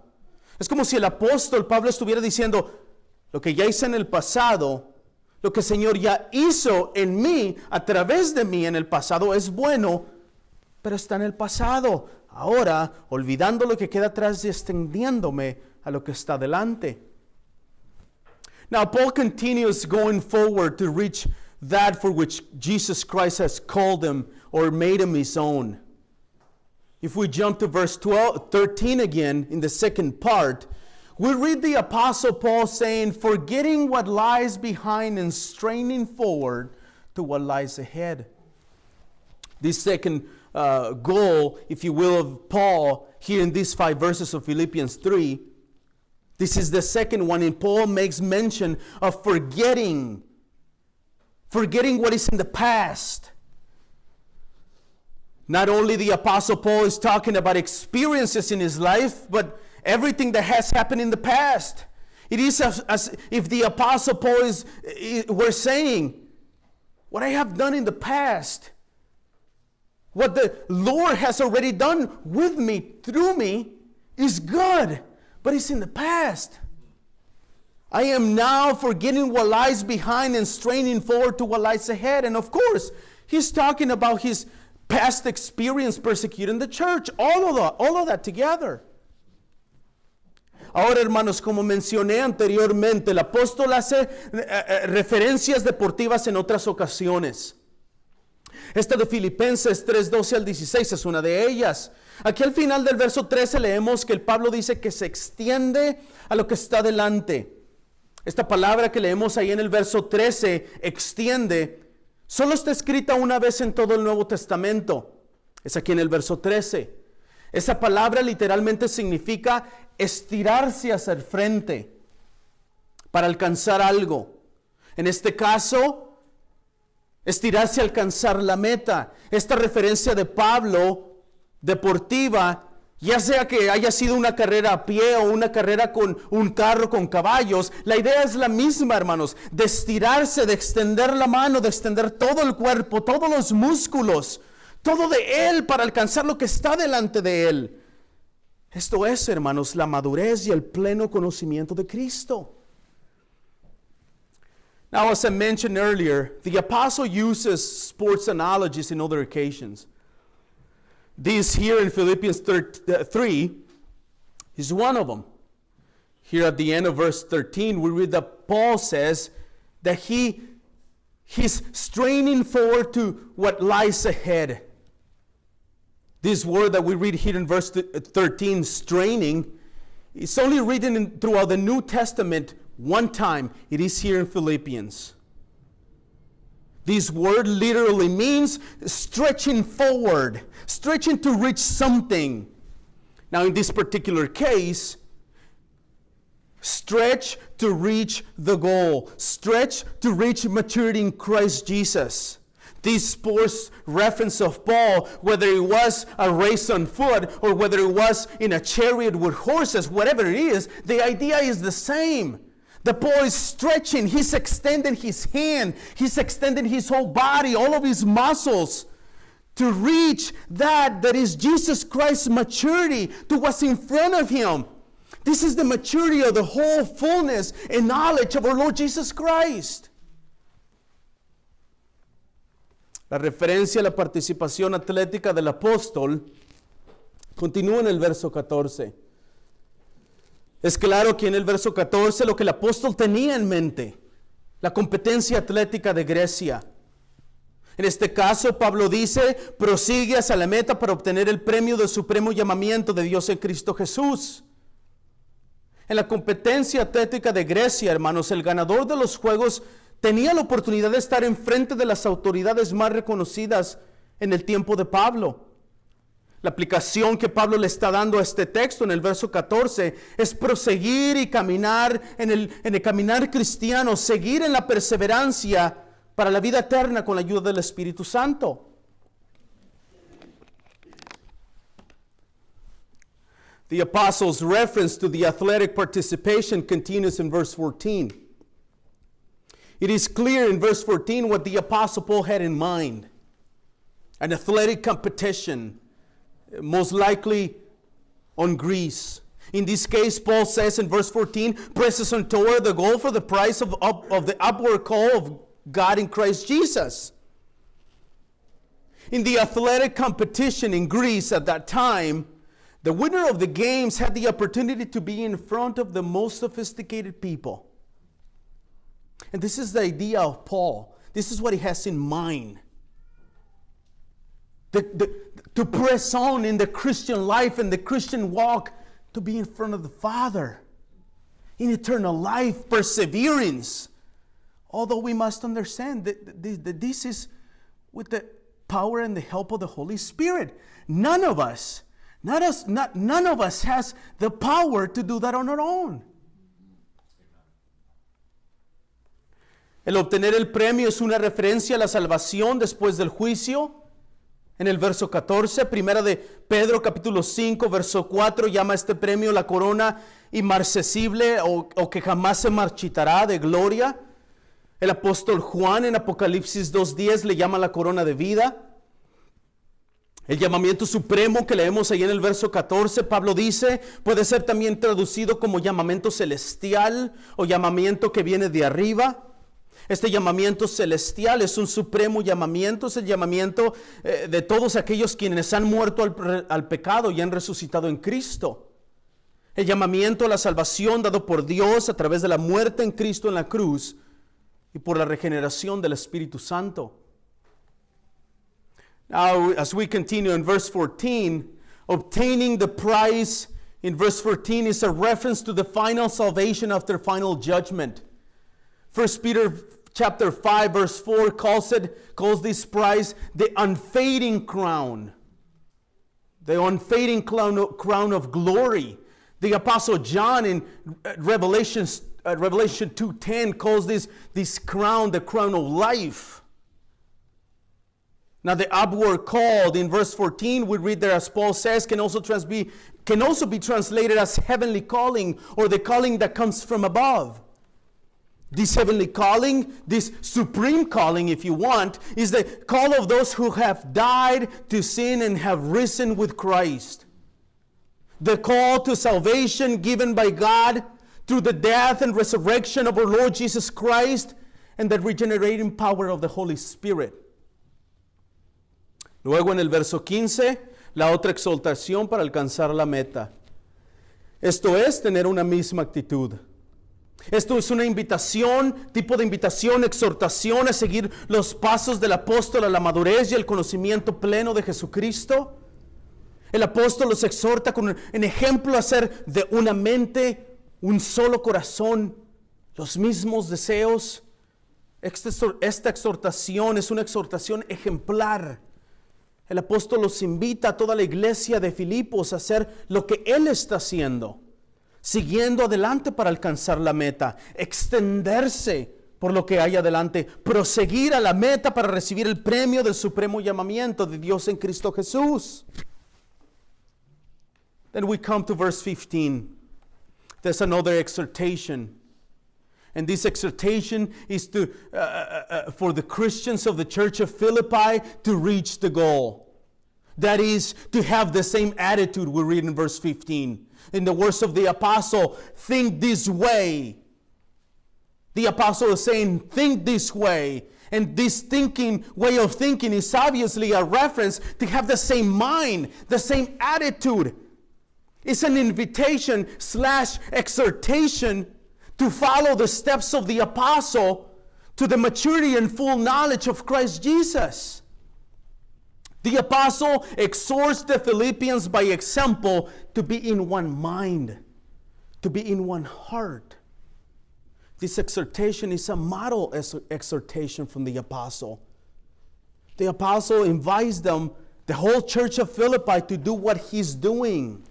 Es como si el apóstol Pablo estuviera diciendo, lo que ya hice en el pasado, lo que el Señor ya hizo en mí, a través de mí en el pasado, es bueno, pero está en el pasado. Ahora, olvidando lo que queda atrás y extendiéndome a lo que está delante. Now, Paul continues going forward to reach that for which Jesus Christ has called him or made him his own. If we jump to verse 13 again, in the second part, we read the Apostle Paul saying, forgetting what lies behind and straining forward to what lies ahead. This second goal, if you will, of Paul here in these 5 verses of Philippians 3, this is the second one, and Paul makes mention of forgetting what is in the past. Not only the Apostle Paul is talking about experiences in his life, but everything that has happened in the past. It is as if the Apostle Paul were saying, what I have done in the past, what the Lord has already done with me, through me, is good, but it's in the past. I am now forgetting what lies behind and straining forward to what lies ahead. And of course, he's talking about his past experience persecuting the church. All of that together. Ahora, hermanos, como mencioné anteriormente, el apóstol hace referencias deportivas en otras ocasiones. Esta de Filipenses 3:12 al 16 es una de ellas. Aquí al final del verso 13 leemos que el Pablo dice que se extiende a lo que está delante. Esta palabra que leemos ahí en el verso 13, extiende, solo está escrita una vez en todo el Nuevo Testamento. Es aquí en el verso 13. Esa palabra literalmente significa estirarse hacia el frente para alcanzar algo. En este caso, estirarse a alcanzar la meta. Esta referencia de Pablo, deportiva, ya sea que haya sido una carrera a pie o una carrera con un carro con caballos, la idea es la misma, hermanos, de estirarse, de extender la mano, de extender todo el cuerpo, todos los músculos, todo de él para alcanzar lo que está delante de él. Esto es, hermanos, la madurez y el pleno conocimiento de Cristo. Now, as I mentioned earlier, the apostle uses sports analogies in other occasions. This here in Philippians 3 is one of them. Here at the end of verse 13, we read that Paul says that he's straining forward to what lies ahead. This word that we read here in verse 13, straining, is only written throughout the New Testament one time. It is here in Philippians. This word literally means stretching forward, stretching to reach something. Now, in this particular case, stretch to reach the goal, stretch to reach maturity in Christ Jesus. This sports reference of Paul, whether it was a race on foot or whether it was in a chariot with horses, whatever it is, the idea is the same. The Paul is stretching, he's extending his hand, he's extending his whole body, all of his muscles to reach that is Jesus Christ's maturity to what's in front of him. This is the maturity of the whole fullness and knowledge of our Lord Jesus Christ. La referencia a la participación atlética del apóstol continúa en el verso 14. Es claro que en el verso 14 lo que el apóstol tenía en mente, la competencia atlética de Grecia. En este caso, Pablo dice, prosigue hacia la meta para obtener el premio del supremo llamamiento de Dios en Cristo Jesús. En la competencia atlética de Grecia, hermanos, el ganador de los juegos tenía la oportunidad de estar enfrente de las autoridades más reconocidas en el tiempo de Pablo. La aplicación que Pablo le está dando a este texto en el verso 14 es proseguir y caminar en el caminar cristiano, seguir en la perseverancia para la vida eterna con la ayuda del Espíritu Santo. The apostle's reference to the athletic participation continues in verse 14. It is clear in verse 14 what the apostle Paul had in mind. An athletic competition, most likely on Greece. In this case, Paul says in verse 14, presses on toward the goal for the prize of the upward call of God in Christ Jesus. In the athletic competition in Greece at that time, the winner of the games had the opportunity to be in front of the most sophisticated people. And this is the idea of Paul. This is what he has in mind. To press on in the Christian life and the Christian walk, to be in front of the Father in eternal life, perseverance. Although we must understand that this is with the power and the help of the Holy Spirit. None of us has the power to do that on our own. El obtener el premio es una referencia a la salvación después del juicio. En el verso 14, primera de Pedro capítulo 5, verso 4, llama este premio la corona inmarcesible o que jamás se marchitará de gloria. El apóstol Juan en Apocalipsis 2:10 le llama la corona de vida. El llamamiento supremo que leemos ahí en el verso 14, Pablo dice, puede ser también traducido como llamamiento celestial o llamamiento que viene de arriba. Este llamamiento celestial es un supremo llamamiento, es el llamamiento de todos aquellos quienes han muerto al pecado y han resucitado en Cristo. El llamamiento a la salvación dado por Dios a través de la muerte en Cristo en la cruz y por la regeneración del Espíritu Santo. Now, as we continue in verse 14, obtaining the prize in verse 14 is a reference to the final salvation after final judgment. 1 Peter chapter 5 verse 4 calls this prize the unfading crown. The unfading crown of glory. The Apostle John in Revelation 2:10 calls this crown the crown of life. Now the upward call in verse 14 we read there, as Paul says, can also be translated as heavenly calling, or the calling that comes from above. This heavenly calling, this supreme calling, if you want, is the call of those who have died to sin and have risen with Christ. The call to salvation given by God through the death and resurrection of our Lord Jesus Christ and the regenerating power of the Holy Spirit. Luego en el verso 15, la otra exhortación para alcanzar la meta. Esto es tener una misma actitud. Esto es una invitación, tipo de invitación, exhortación a seguir los pasos del apóstol a la madurez y el conocimiento pleno de Jesucristo. El apóstol los exhorta con un ejemplo a hacer de una mente, un solo corazón, los mismos deseos. Esta exhortación es una exhortación ejemplar. El apóstol los invita a toda la iglesia de Filipos a hacer lo que él está haciendo, siguiendo adelante para alcanzar la meta, extenderse por lo que hay adelante, proseguir a la meta para recibir el premio del supremo llamamiento de Dios en Cristo Jesús. Then we come to verse 15. There's another exhortation. And this exhortation is for the Christians of the church of Philippi to reach the goal. That is, to have the same attitude we read in verse 15. In the words of the apostle, think this way. The apostle is saying, think this way. And this way of thinking is obviously a reference to have the same mind, the same attitude. It's an invitation / exhortation to follow the steps of the apostle to the maturity and full knowledge of Christ Jesus. The apostle exhorts the Philippians by example to be in one mind, to be in one heart. This exhortation is a model exhortation from the apostle. The apostle invites them, the whole church of Philippi, to do what he's doing.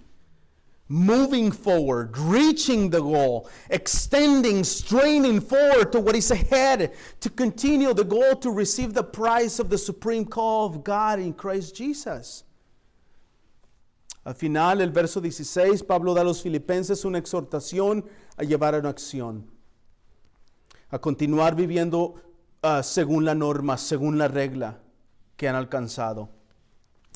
Moving forward, reaching the goal, extending, straining forward to what is ahead, to continue the goal to receive the prize of the supreme call of God in Christ Jesus. Al final, el verso 16, Pablo da a los filipenses una exhortación a llevar a una acción, a continuar viviendo según la norma, según la regla que han alcanzado.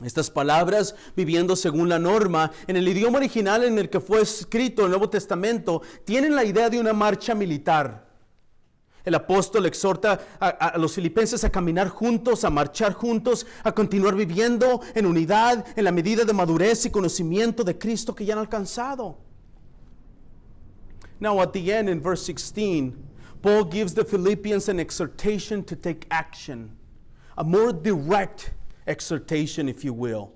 Estas palabras, viviendo según la norma, en el idioma original en el que fue escrito el Nuevo Testamento, tienen la idea de una marcha militar. El apóstol exhorta a los filipenses a caminar juntos, a marchar juntos, a continuar viviendo en unidad, en la medida de madurez y conocimiento de Cristo que ya han alcanzado. Now at the end, in verse 16, Paul gives the Philippians an exhortation to take action, a more direct exhortation, if you will,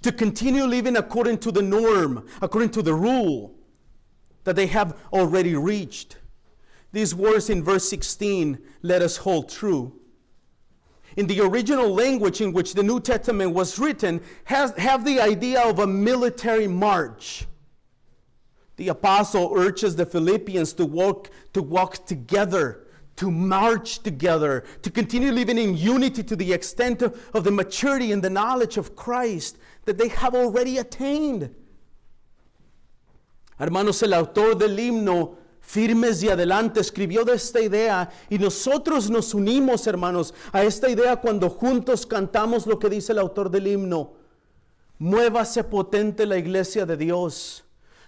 to continue living according to the norm, according to the rule that they have already reached. These words in verse 16 let us hold true. In the original language in which the New Testament was written, have the idea of a military march. The apostle urges the Philippians to walk together, to march together, to continue living in unity to the extent of the maturity and the knowledge of Christ that they have already attained. Hermanos, el autor del himno Firmes y Adelante escribió de esta idea y nosotros nos unimos, hermanos, a esta idea cuando juntos cantamos lo que dice el autor del himno. Muévase potente la iglesia de Dios.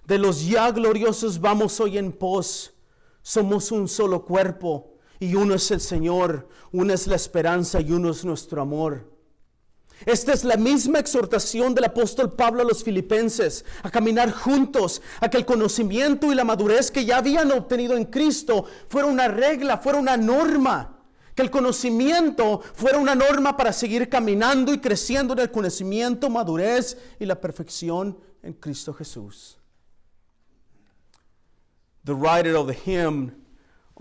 De los ya gloriosos vamos hoy en pos. Somos un solo cuerpo. Y uno es el Señor, una es la esperanza y uno es nuestro amor. Esta es la misma exhortación del apóstol Pablo a los filipenses, a caminar juntos, a que el conocimiento y la madurez que ya habían obtenido en Cristo fuera una regla, fuera una norma. Que el conocimiento fuera una norma para seguir caminando y creciendo en el conocimiento, madurez y la perfección en Cristo Jesús. The writer of the hymn,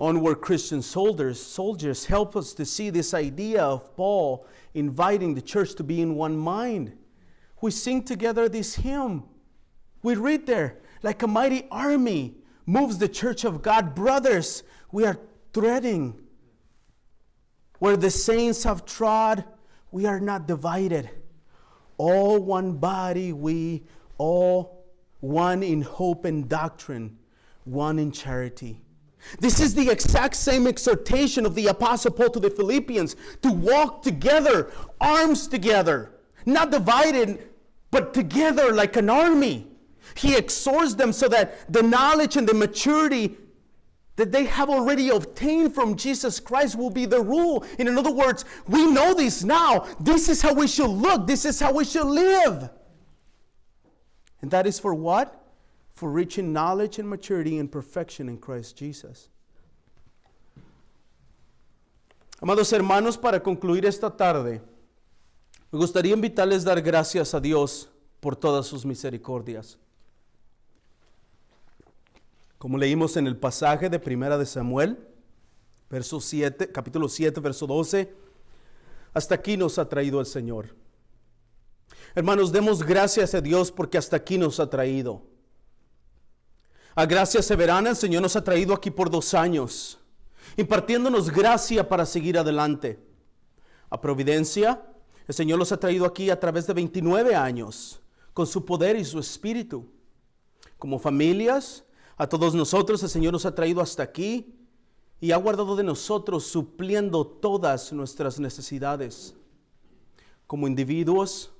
Onward Christian Soldiers, help us to see this idea of Paul inviting the church to be in one mind. We sing together this hymn. We read there, like a mighty army moves the church of God. Brothers, we are treading. Where the saints have trod, we are not divided. All one body, we all one in hope and doctrine, one in charity. This is the exact same exhortation of the Apostle Paul to the Philippians, to walk together, arms together, not divided, but together like an army. He exhorts them so that the knowledge and the maturity that they have already obtained from Jesus Christ will be the rule. In other words, we know this now. This is how we should look. This is how we should live. And that is for what? For reaching knowledge and maturity and perfection in Christ Jesus. Amados hermanos, para concluir esta tarde, me gustaría invitarles a dar gracias a Dios por todas sus misericordias. Como leímos en el pasaje de Primera de Samuel, capítulo 7, verso 12, hasta aquí nos ha traído el Señor. Hermanos, demos gracias a Dios porque hasta aquí nos ha traído. A gracia soberana, el Señor nos ha traído aquí por 2 años, impartiéndonos gracia para seguir adelante. A providencia, el Señor los ha traído aquí a través de 29 años, con su poder y su espíritu. Como familias, a todos nosotros el Señor nos ha traído hasta aquí y ha guardado de nosotros, supliendo todas nuestras necesidades. Como individuos,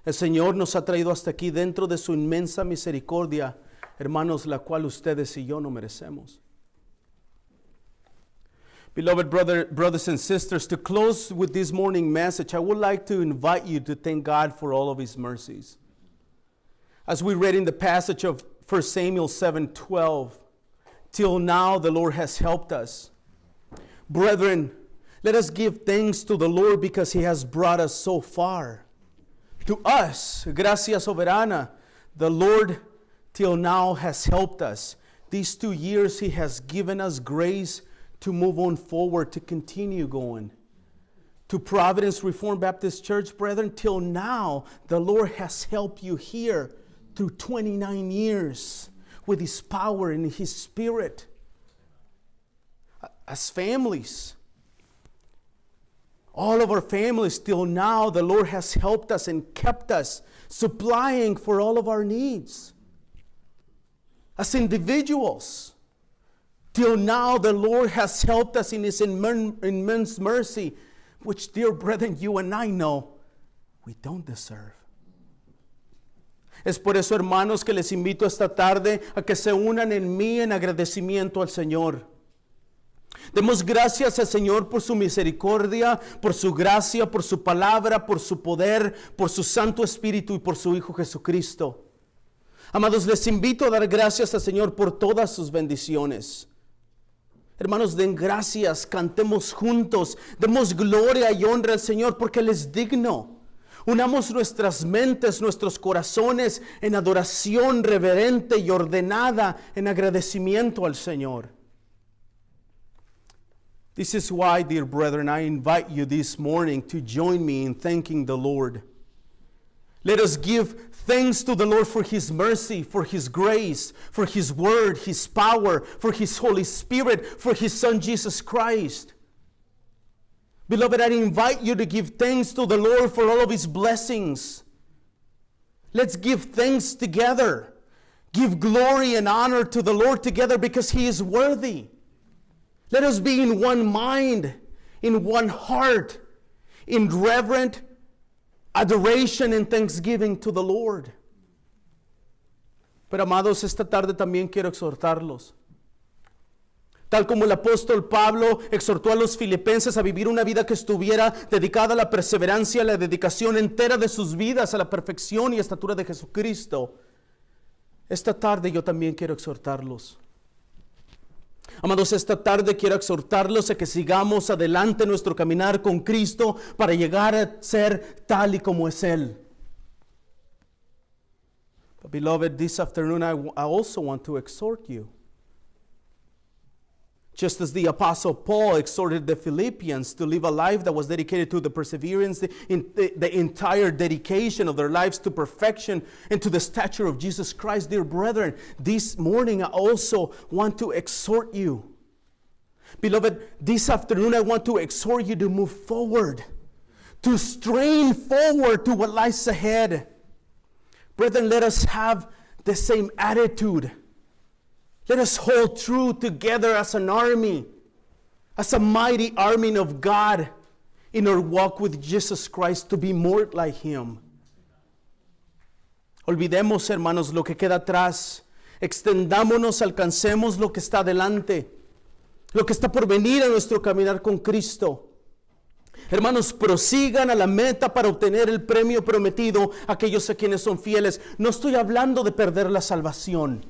el Señor nos ha traído hasta aquí dentro de su inmensa misericordia, hermanos, la cual ustedes y yo no merecemos. Beloved brothers and sisters, to close with this morning message, I would like to invite you to thank God for all of His mercies. As we read in the passage of 1 Samuel 7:12, till now the Lord has helped us. Brethren, let us give thanks to the Lord because He has brought us so far. To us, gracia soberana, the Lord till now has helped us. These 2 years He has given us grace to move on forward, to continue going. To Providence Reformed Baptist Church, brethren, till now the Lord has helped you here through 29 years with His power and His Spirit. As families, all of our families, till now the Lord has helped us and kept us, supplying for all of our needs. As individuals, till now the Lord has helped us in His immense mercy, which, dear brethren, you and I know we don't deserve. Es por eso, hermanos, que les invito esta tarde a que se unan en mí en agradecimiento al Señor. Demos gracias al Señor por su misericordia, por su gracia, por su palabra, por su poder, por su Santo Espíritu y por su Hijo Jesucristo. Amados, les invito a dar gracias al Señor por todas sus bendiciones. Hermanos, den gracias, cantemos juntos, demos gloria y honra al Señor porque Él es digno. Unamos nuestras mentes, nuestros corazones en adoración reverente y ordenada, en agradecimiento al Señor. This is why, dear brethren, I invite you this morning to join me in thanking the Lord. Let us give thanks to the Lord for His mercy, for His grace, for His word, His power, for His Holy Spirit, for His Son Jesus Christ. Beloved, I invite you to give thanks to the Lord for all of His blessings. Let's give thanks together. Give glory and honor to the Lord together because He is worthy. Let us be in one mind, in one heart, in reverent adoration and thanksgiving to the Lord. Pero amados, esta tarde también quiero exhortarlos. Tal como el apóstol Pablo exhortó a los filipenses a vivir una vida que estuviera dedicada a la perseverancia, a la dedicación entera de sus vidas a la perfección y estatura de Jesucristo. Esta tarde yo también quiero exhortarlos. Amados, esta tarde quiero exhortarlos a que sigamos adelante nuestro caminar con Cristo para llegar a ser tal y como es Él. But beloved, this afternoon I also want to exhort you. Just as the Apostle Paul exhorted the Philippians to live a life that was dedicated to the perseverance, the entire dedication of their lives to perfection and to the stature of Jesus Christ, dear brethren, this morning I also want to exhort you. Beloved, this afternoon I want to exhort you to move forward, to strain forward to what lies ahead. Brethren, let us have the same attitude. Let us hold true together as an army, as a mighty army of God in our walk with Jesus Christ to be more like Him. Olvidemos, hermanos, lo que queda atrás. Extendámonos, alcancemos lo que está adelante, lo que está por venir a nuestro caminar con Cristo. Hermanos, prosigan a la meta para obtener el premio prometido a aquellos a quienes son fieles. No estoy hablando de perder la salvación.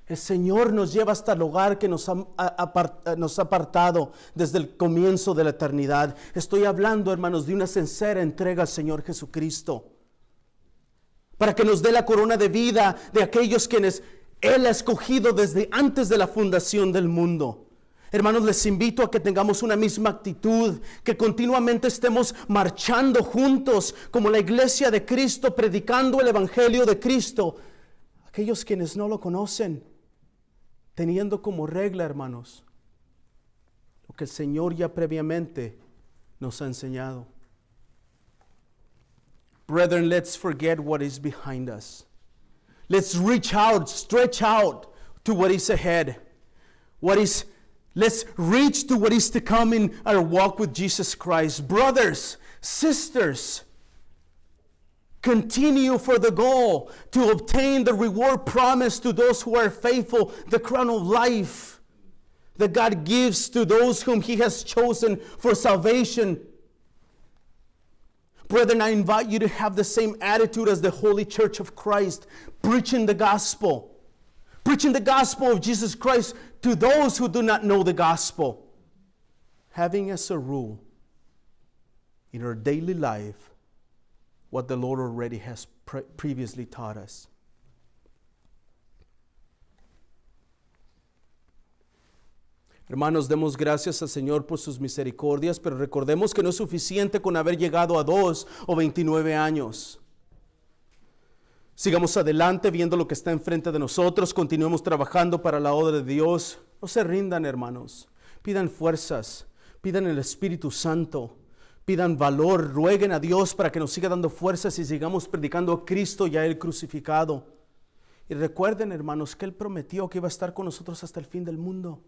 El Señor nos lleva hasta el hogar que nos ha apartado desde el comienzo de la eternidad. Estoy hablando, hermanos, de una sincera entrega al Señor Jesucristo, para que nos dé la corona de vida de aquellos quienes Él ha escogido desde antes de la fundación del mundo. Hermanos, les invito a que tengamos una misma actitud, que continuamente estemos marchando juntos como la iglesia de Cristo, predicando el Evangelio de Cristo. Aquellos quienes no lo conocen, teniendo como regla, hermanos, lo que el Señor ya previamente nos ha enseñado. Brethren, let's forget what is behind us. Let's reach out, stretch out to what is ahead. Let's reach to what is to come in our walk with Jesus Christ. Brothers, sisters, continue for the goal to obtain the reward promised to those who are faithful, the crown of life. that God gives to those whom He has chosen for salvation. Brethren, I invite you to have the same attitude as the Holy Church of Christ, preaching the gospel. Preaching the gospel of Jesus Christ to those who do not know the gospel. Having as a rule in our daily life what the Lord already has previously taught us. Hermanos, demos gracias al Señor por sus misericordias, pero recordemos que no es suficiente con haber llegado a 2 o 29 años. Sigamos adelante viendo lo que está enfrente de nosotros, continuemos trabajando para la obra de Dios. No se rindan, hermanos. Pidan fuerzas, pidan el Espíritu Santo, pidan valor, rueguen a Dios para que nos siga dando fuerzas y sigamos predicando a Cristo y a Él crucificado. Y recuerden, hermanos, que Él prometió que iba a estar con nosotros hasta el fin del mundo.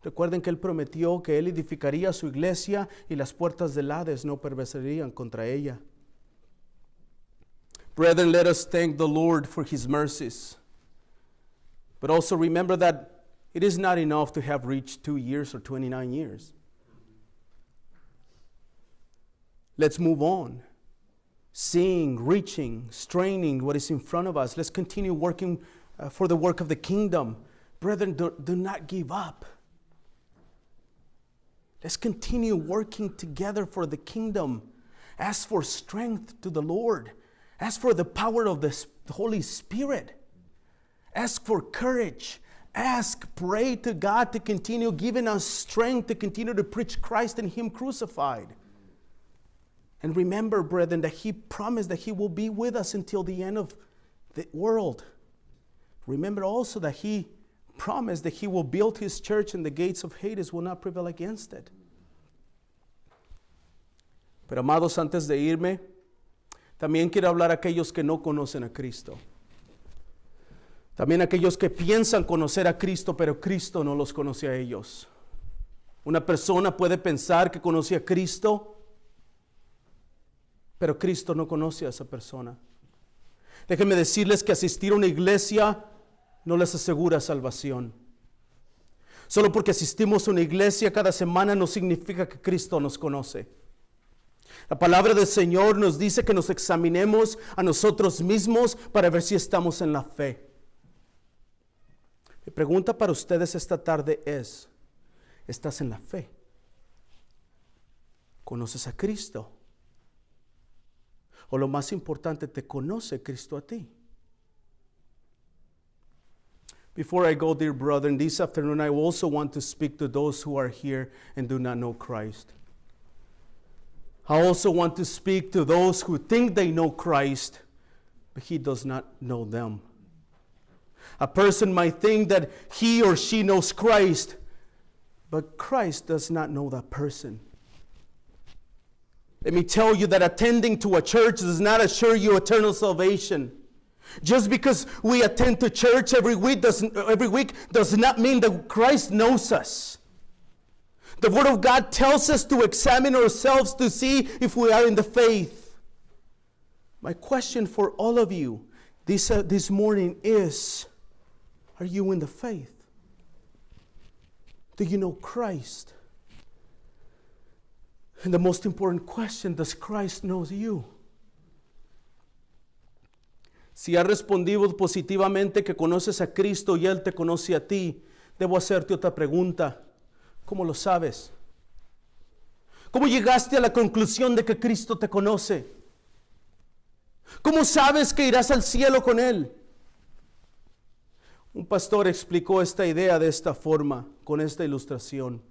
Recuerden que Él prometió que Él edificaría su iglesia y las puertas del Hades no prevalecerían contra ella. Brethren, let us thank the Lord for His mercies. But also remember that it is not enough to have reached 2 years or 29 years. Let's move on. Seeing, reaching, straining what is in front of us. Let's continue working for the work of the kingdom. Brethren, do not give up. Let's continue working together for the kingdom. Ask for strength to the Lord. Ask for the power of the Holy Spirit. Ask for courage. Ask, pray to God to continue giving us strength to continue to preach Christ and Him crucified. And remember, brethren, that He promised that He will be with us until the end of the world. Remember also that He promised that He will build His church and the gates of Hades will not prevail against it. Pero amados, antes de irme, también quiero hablar a aquellos que no conocen a Cristo. También aquellos que piensan conocer a Cristo, pero Cristo no los conoce a ellos. Una persona puede pensar que conoce a Cristo, pero Cristo no conoce a esa persona. Déjenme decirles que asistir a una iglesia no les asegura salvación. Solo porque asistimos a una iglesia cada semana no significa que Cristo nos conoce. La palabra del Señor nos dice que nos examinemos a nosotros mismos para ver si estamos en la fe. Mi pregunta para ustedes esta tarde es, ¿estás en la fe? ¿Conoces a Cristo? O lo más importante, ¿te conoce Cristo a ti? Before I go, dear brethren, this afternoon I also want to speak to those who are here and do not know Christ. I also want to speak to those who think they know Christ, but He does not know them. A person might think that he or she knows Christ, but Christ does not know that person. Let me tell you that attending to a church does not assure you eternal salvation. Just because we attend to church every week does not mean that Christ knows us. The Word of God tells us to examine ourselves to see if we are in the faith. My question for all of you this morning is, are you in the faith? Do you know Christ? And the most important question, does Christ know you? Si has respondido positivamente que conoces a Cristo y Él te conoce a ti, debo hacerte otra pregunta. ¿Cómo lo sabes? ¿Cómo llegaste a la conclusión de que Cristo te conoce? ¿Cómo sabes que irás al cielo con Él? Un pastor explicó esta idea de esta forma, con esta ilustración.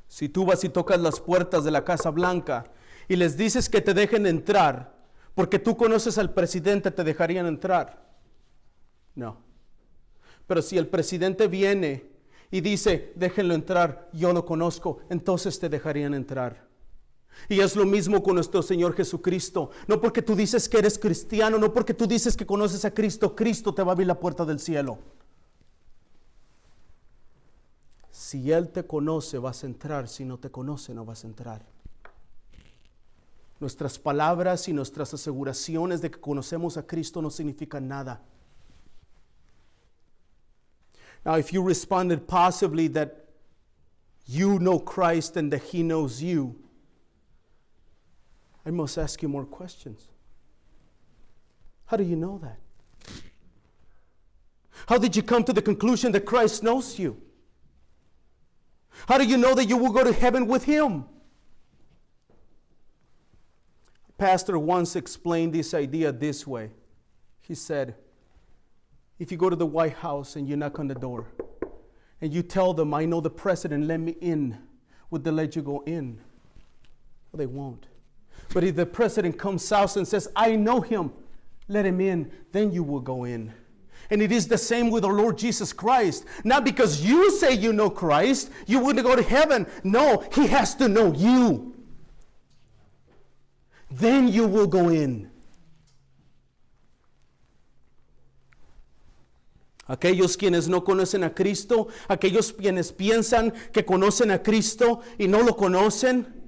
Si tú vas y tocas las puertas de la Casa Blanca y les dices que te dejen entrar, porque tú conoces al presidente, ¿te dejarían entrar? No. Pero si el presidente viene y dice, déjenlo entrar, yo lo conozco, entonces te dejarían entrar. Y es lo mismo con nuestro Señor Jesucristo. No porque tú dices que eres cristiano, no porque tú dices que conoces a Cristo, Cristo te va a abrir la puerta del cielo. Si Él te conoce, vas a entrar. Si no te conoce, no vas a entrar. Nuestras palabras y nuestras aseguraciones de que conocemos a Cristo no significan nada. Now, if you responded possibly that you know Christ and that He knows you, I must ask you more questions. How do you know that? How did you come to the conclusion that Christ knows you? How do you know that you will go to heaven with Him? A pastor once explained this idea this way. He said, if you go to the White House and you knock on the door and you tell them, I know the president, let me in, would they let you go in? Well, they won't. But if the president comes out and says, I know him, let him in, then you will go in. And it is the same with our Lord Jesus Christ. Not because you say you know Christ, you wouldn't go to heaven. No, He has to know you. Then you will go in. Aquellos quienes no conocen a Cristo, aquellos quienes piensan que conocen a Cristo y no lo conocen,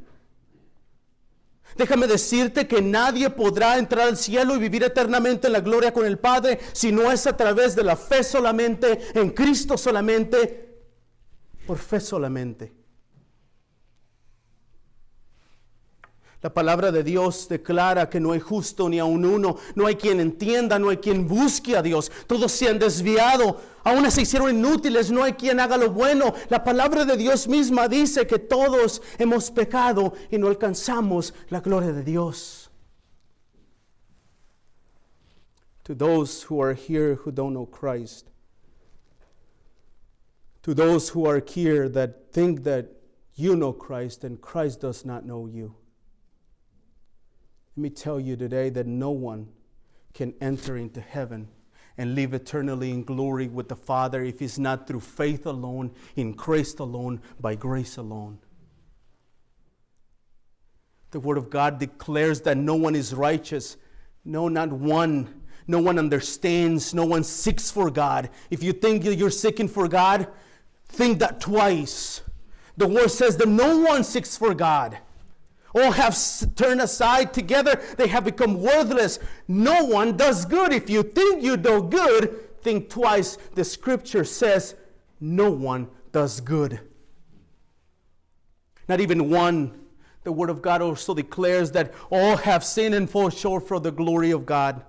déjame decirte que nadie podrá entrar al cielo y vivir eternamente en la gloria con el Padre si no es a través de la fe solamente, en Cristo solamente, por fe solamente. La palabra de Dios declara que no hay justo ni aun uno, no hay quien entienda, no hay quien busque a Dios. Todos se han desviado, aún se hicieron inútiles, no hay quien haga lo bueno. La palabra de Dios misma dice que todos hemos pecado y no alcanzamos la gloria de Dios. To those who are here who don't know Christ, to those who are here that think that you know Christ and Christ does not know you, let me tell you today that no one can enter into heaven and live eternally in glory with the Father if it's not through faith alone, in Christ alone, by grace alone. The Word of God declares that no one is righteous. No, not one. No one understands. No one seeks for God. If you think you're seeking for God, think that twice. The Word says that no one seeks for God. All have turned aside together. They have become worthless. No one does good. If you think you do good, think twice. The Scripture says no one does good. Not even one. The Word of God also declares that all have sinned and fall short from the glory of God.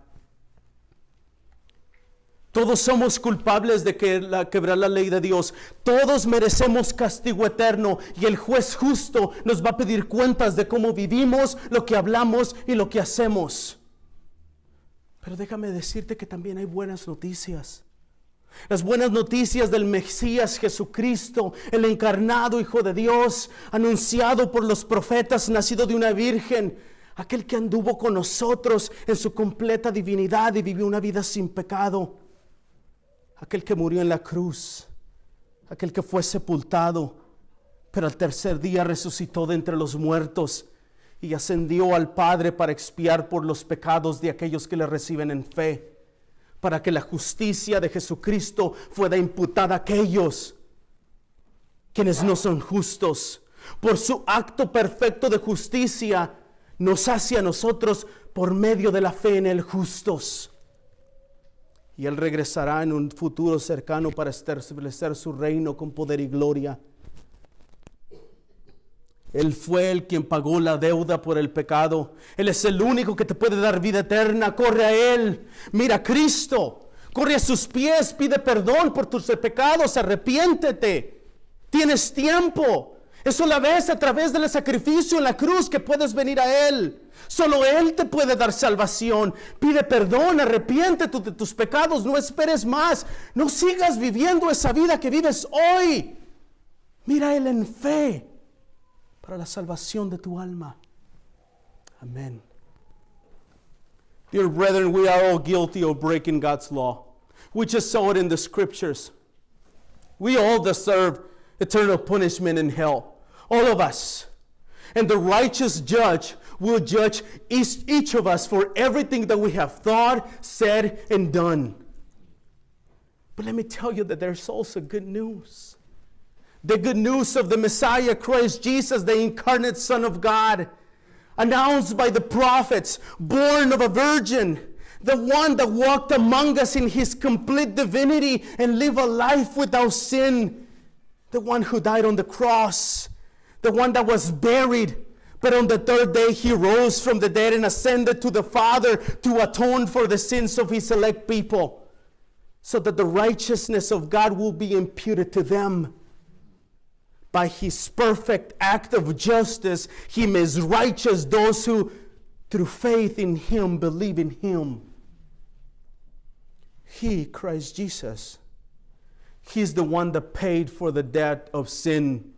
Todos somos culpables de quebrar la ley de Dios. Todos merecemos castigo eterno. Y el juez justo nos va a pedir cuentas de cómo vivimos, lo que hablamos y lo que hacemos. Pero déjame decirte que también hay buenas noticias. Las buenas noticias del Mesías Jesucristo, el encarnado Hijo de Dios, anunciado por los profetas, nacido de una virgen. Aquel que anduvo con nosotros en su completa divinidad y vivió una vida sin pecado. Aquel que murió en la cruz, aquel que fue sepultado, pero al tercer día resucitó de entre los muertos y ascendió al Padre para expiar por los pecados de aquellos que le reciben en fe, para que la justicia de Jesucristo fuera imputada a aquellos quienes no son justos. Por su acto perfecto de justicia nos hace a nosotros por medio de la fe en Él justos. Y Él regresará en un futuro cercano para establecer su reino con poder y gloria. Él fue el quien pagó la deuda por el pecado. Él es el único que te puede dar vida eterna. Corre a Él. Mira a Cristo. Corre a sus pies. Pide perdón por tus pecados. Arrepiéntete. Tienes tiempo. Eso la ves a través del sacrificio en la cruz que puedes venir a Él. Solo Él te puede dar salvación. Pide perdón, arrepiéntete de tus pecados. No esperes más. No sigas viviendo esa vida que vives hoy. Mira a Él en fe para la salvación de tu alma. Amén. Dear brethren, we are all guilty of breaking God's law. We just saw it in the scriptures. We all deserve eternal punishment in hell. All of us. And the righteous judge will judge each of us for everything that we have thought, said, and done. But let me tell you that there's also good news. The good news of the Messiah, Christ Jesus, the incarnate Son of God, announced by the prophets, born of a virgin, the one that walked among us in his complete divinity and lived a life without sin, the one who died on the cross, the one that was buried, but on the third day he rose from the dead and ascended to the Father to atone for the sins of his elect people, so that the righteousness of God will be imputed to them. By his perfect act of justice, he makes righteous those who, through faith in him, believe in him. He, Christ Jesus, he's the one that paid for the debt of sin.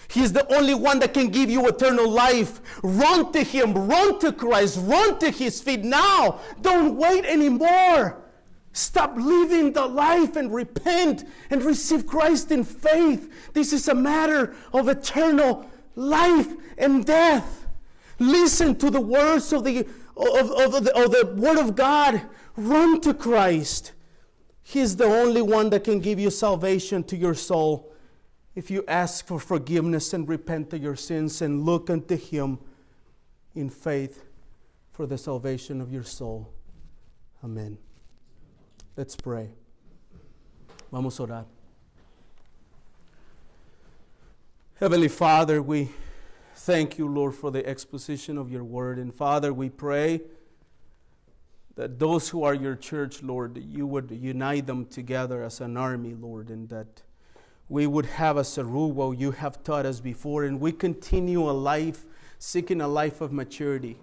He's the only one that can give you eternal life. Run to him, run to Christ, run to his feet now. Don't wait anymore. Stop living the life and repent and receive Christ in faith. This is a matter of eternal life and death. Listen to the words of the Word of God. Run to Christ. He's the only one that can give you salvation to your soul. If you ask for forgiveness and repent of your sins and look unto him in faith for the salvation of your soul. Amen. Let's pray. Vamos a orar. Heavenly Father, we thank you, Lord, for the exposition of your word. And Father, we pray that those who are your church, Lord, that you would unite them together as an army, Lord, and that we would have a Zerubbabel you have taught us before, and we continue a life, seeking a life of maturity.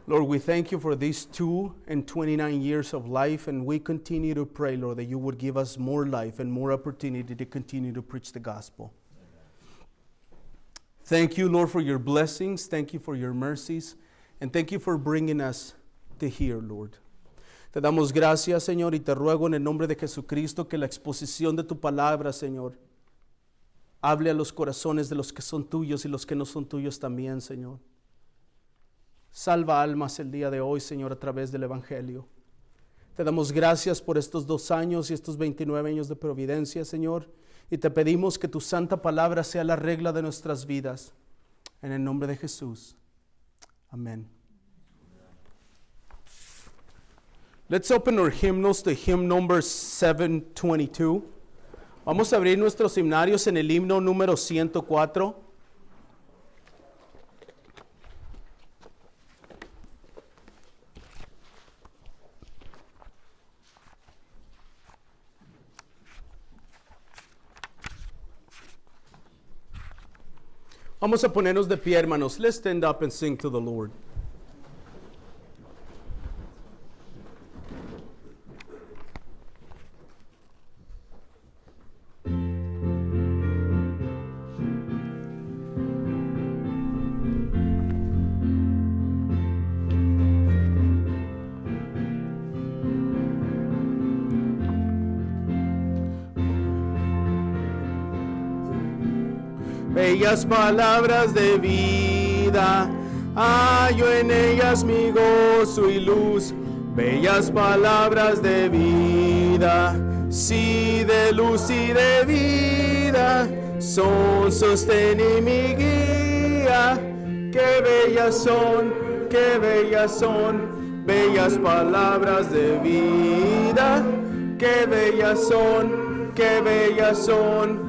Lord, we thank you for these 29 years of life, and we continue to pray, Lord, that you would give us more life and more opportunity to continue to preach the gospel. Thank you, Lord, for your blessings. Thank you for your mercies. And thank you for bringing us to here, Lord. Te damos gracias, Señor, y te ruego en el nombre de Jesucristo que la exposición de tu palabra, Señor, hable a los corazones de los que son tuyos y los que no son tuyos también, Señor. Salva almas el día de hoy, Señor, a través del Evangelio. Te damos gracias por estos 2 años y estos 29 años de providencia, Señor, y te pedimos que tu santa palabra sea la regla de nuestras vidas. En el nombre de Jesús. Amén. Let's open our hymnals to hymn number 722. Vamos a abrir nuestros himnarios en el himno número 104. Vamos a ponernos de pie, hermanos. Let's stand up and sing to the Lord. Bellas palabras de vida, hallo en ellas mi gozo y luz. Bellas palabras de vida, sí, de luz y de vida, son sostén y mi guía. Qué bellas son, qué bellas son, bellas palabras de vida. Qué bellas son, qué bellas son,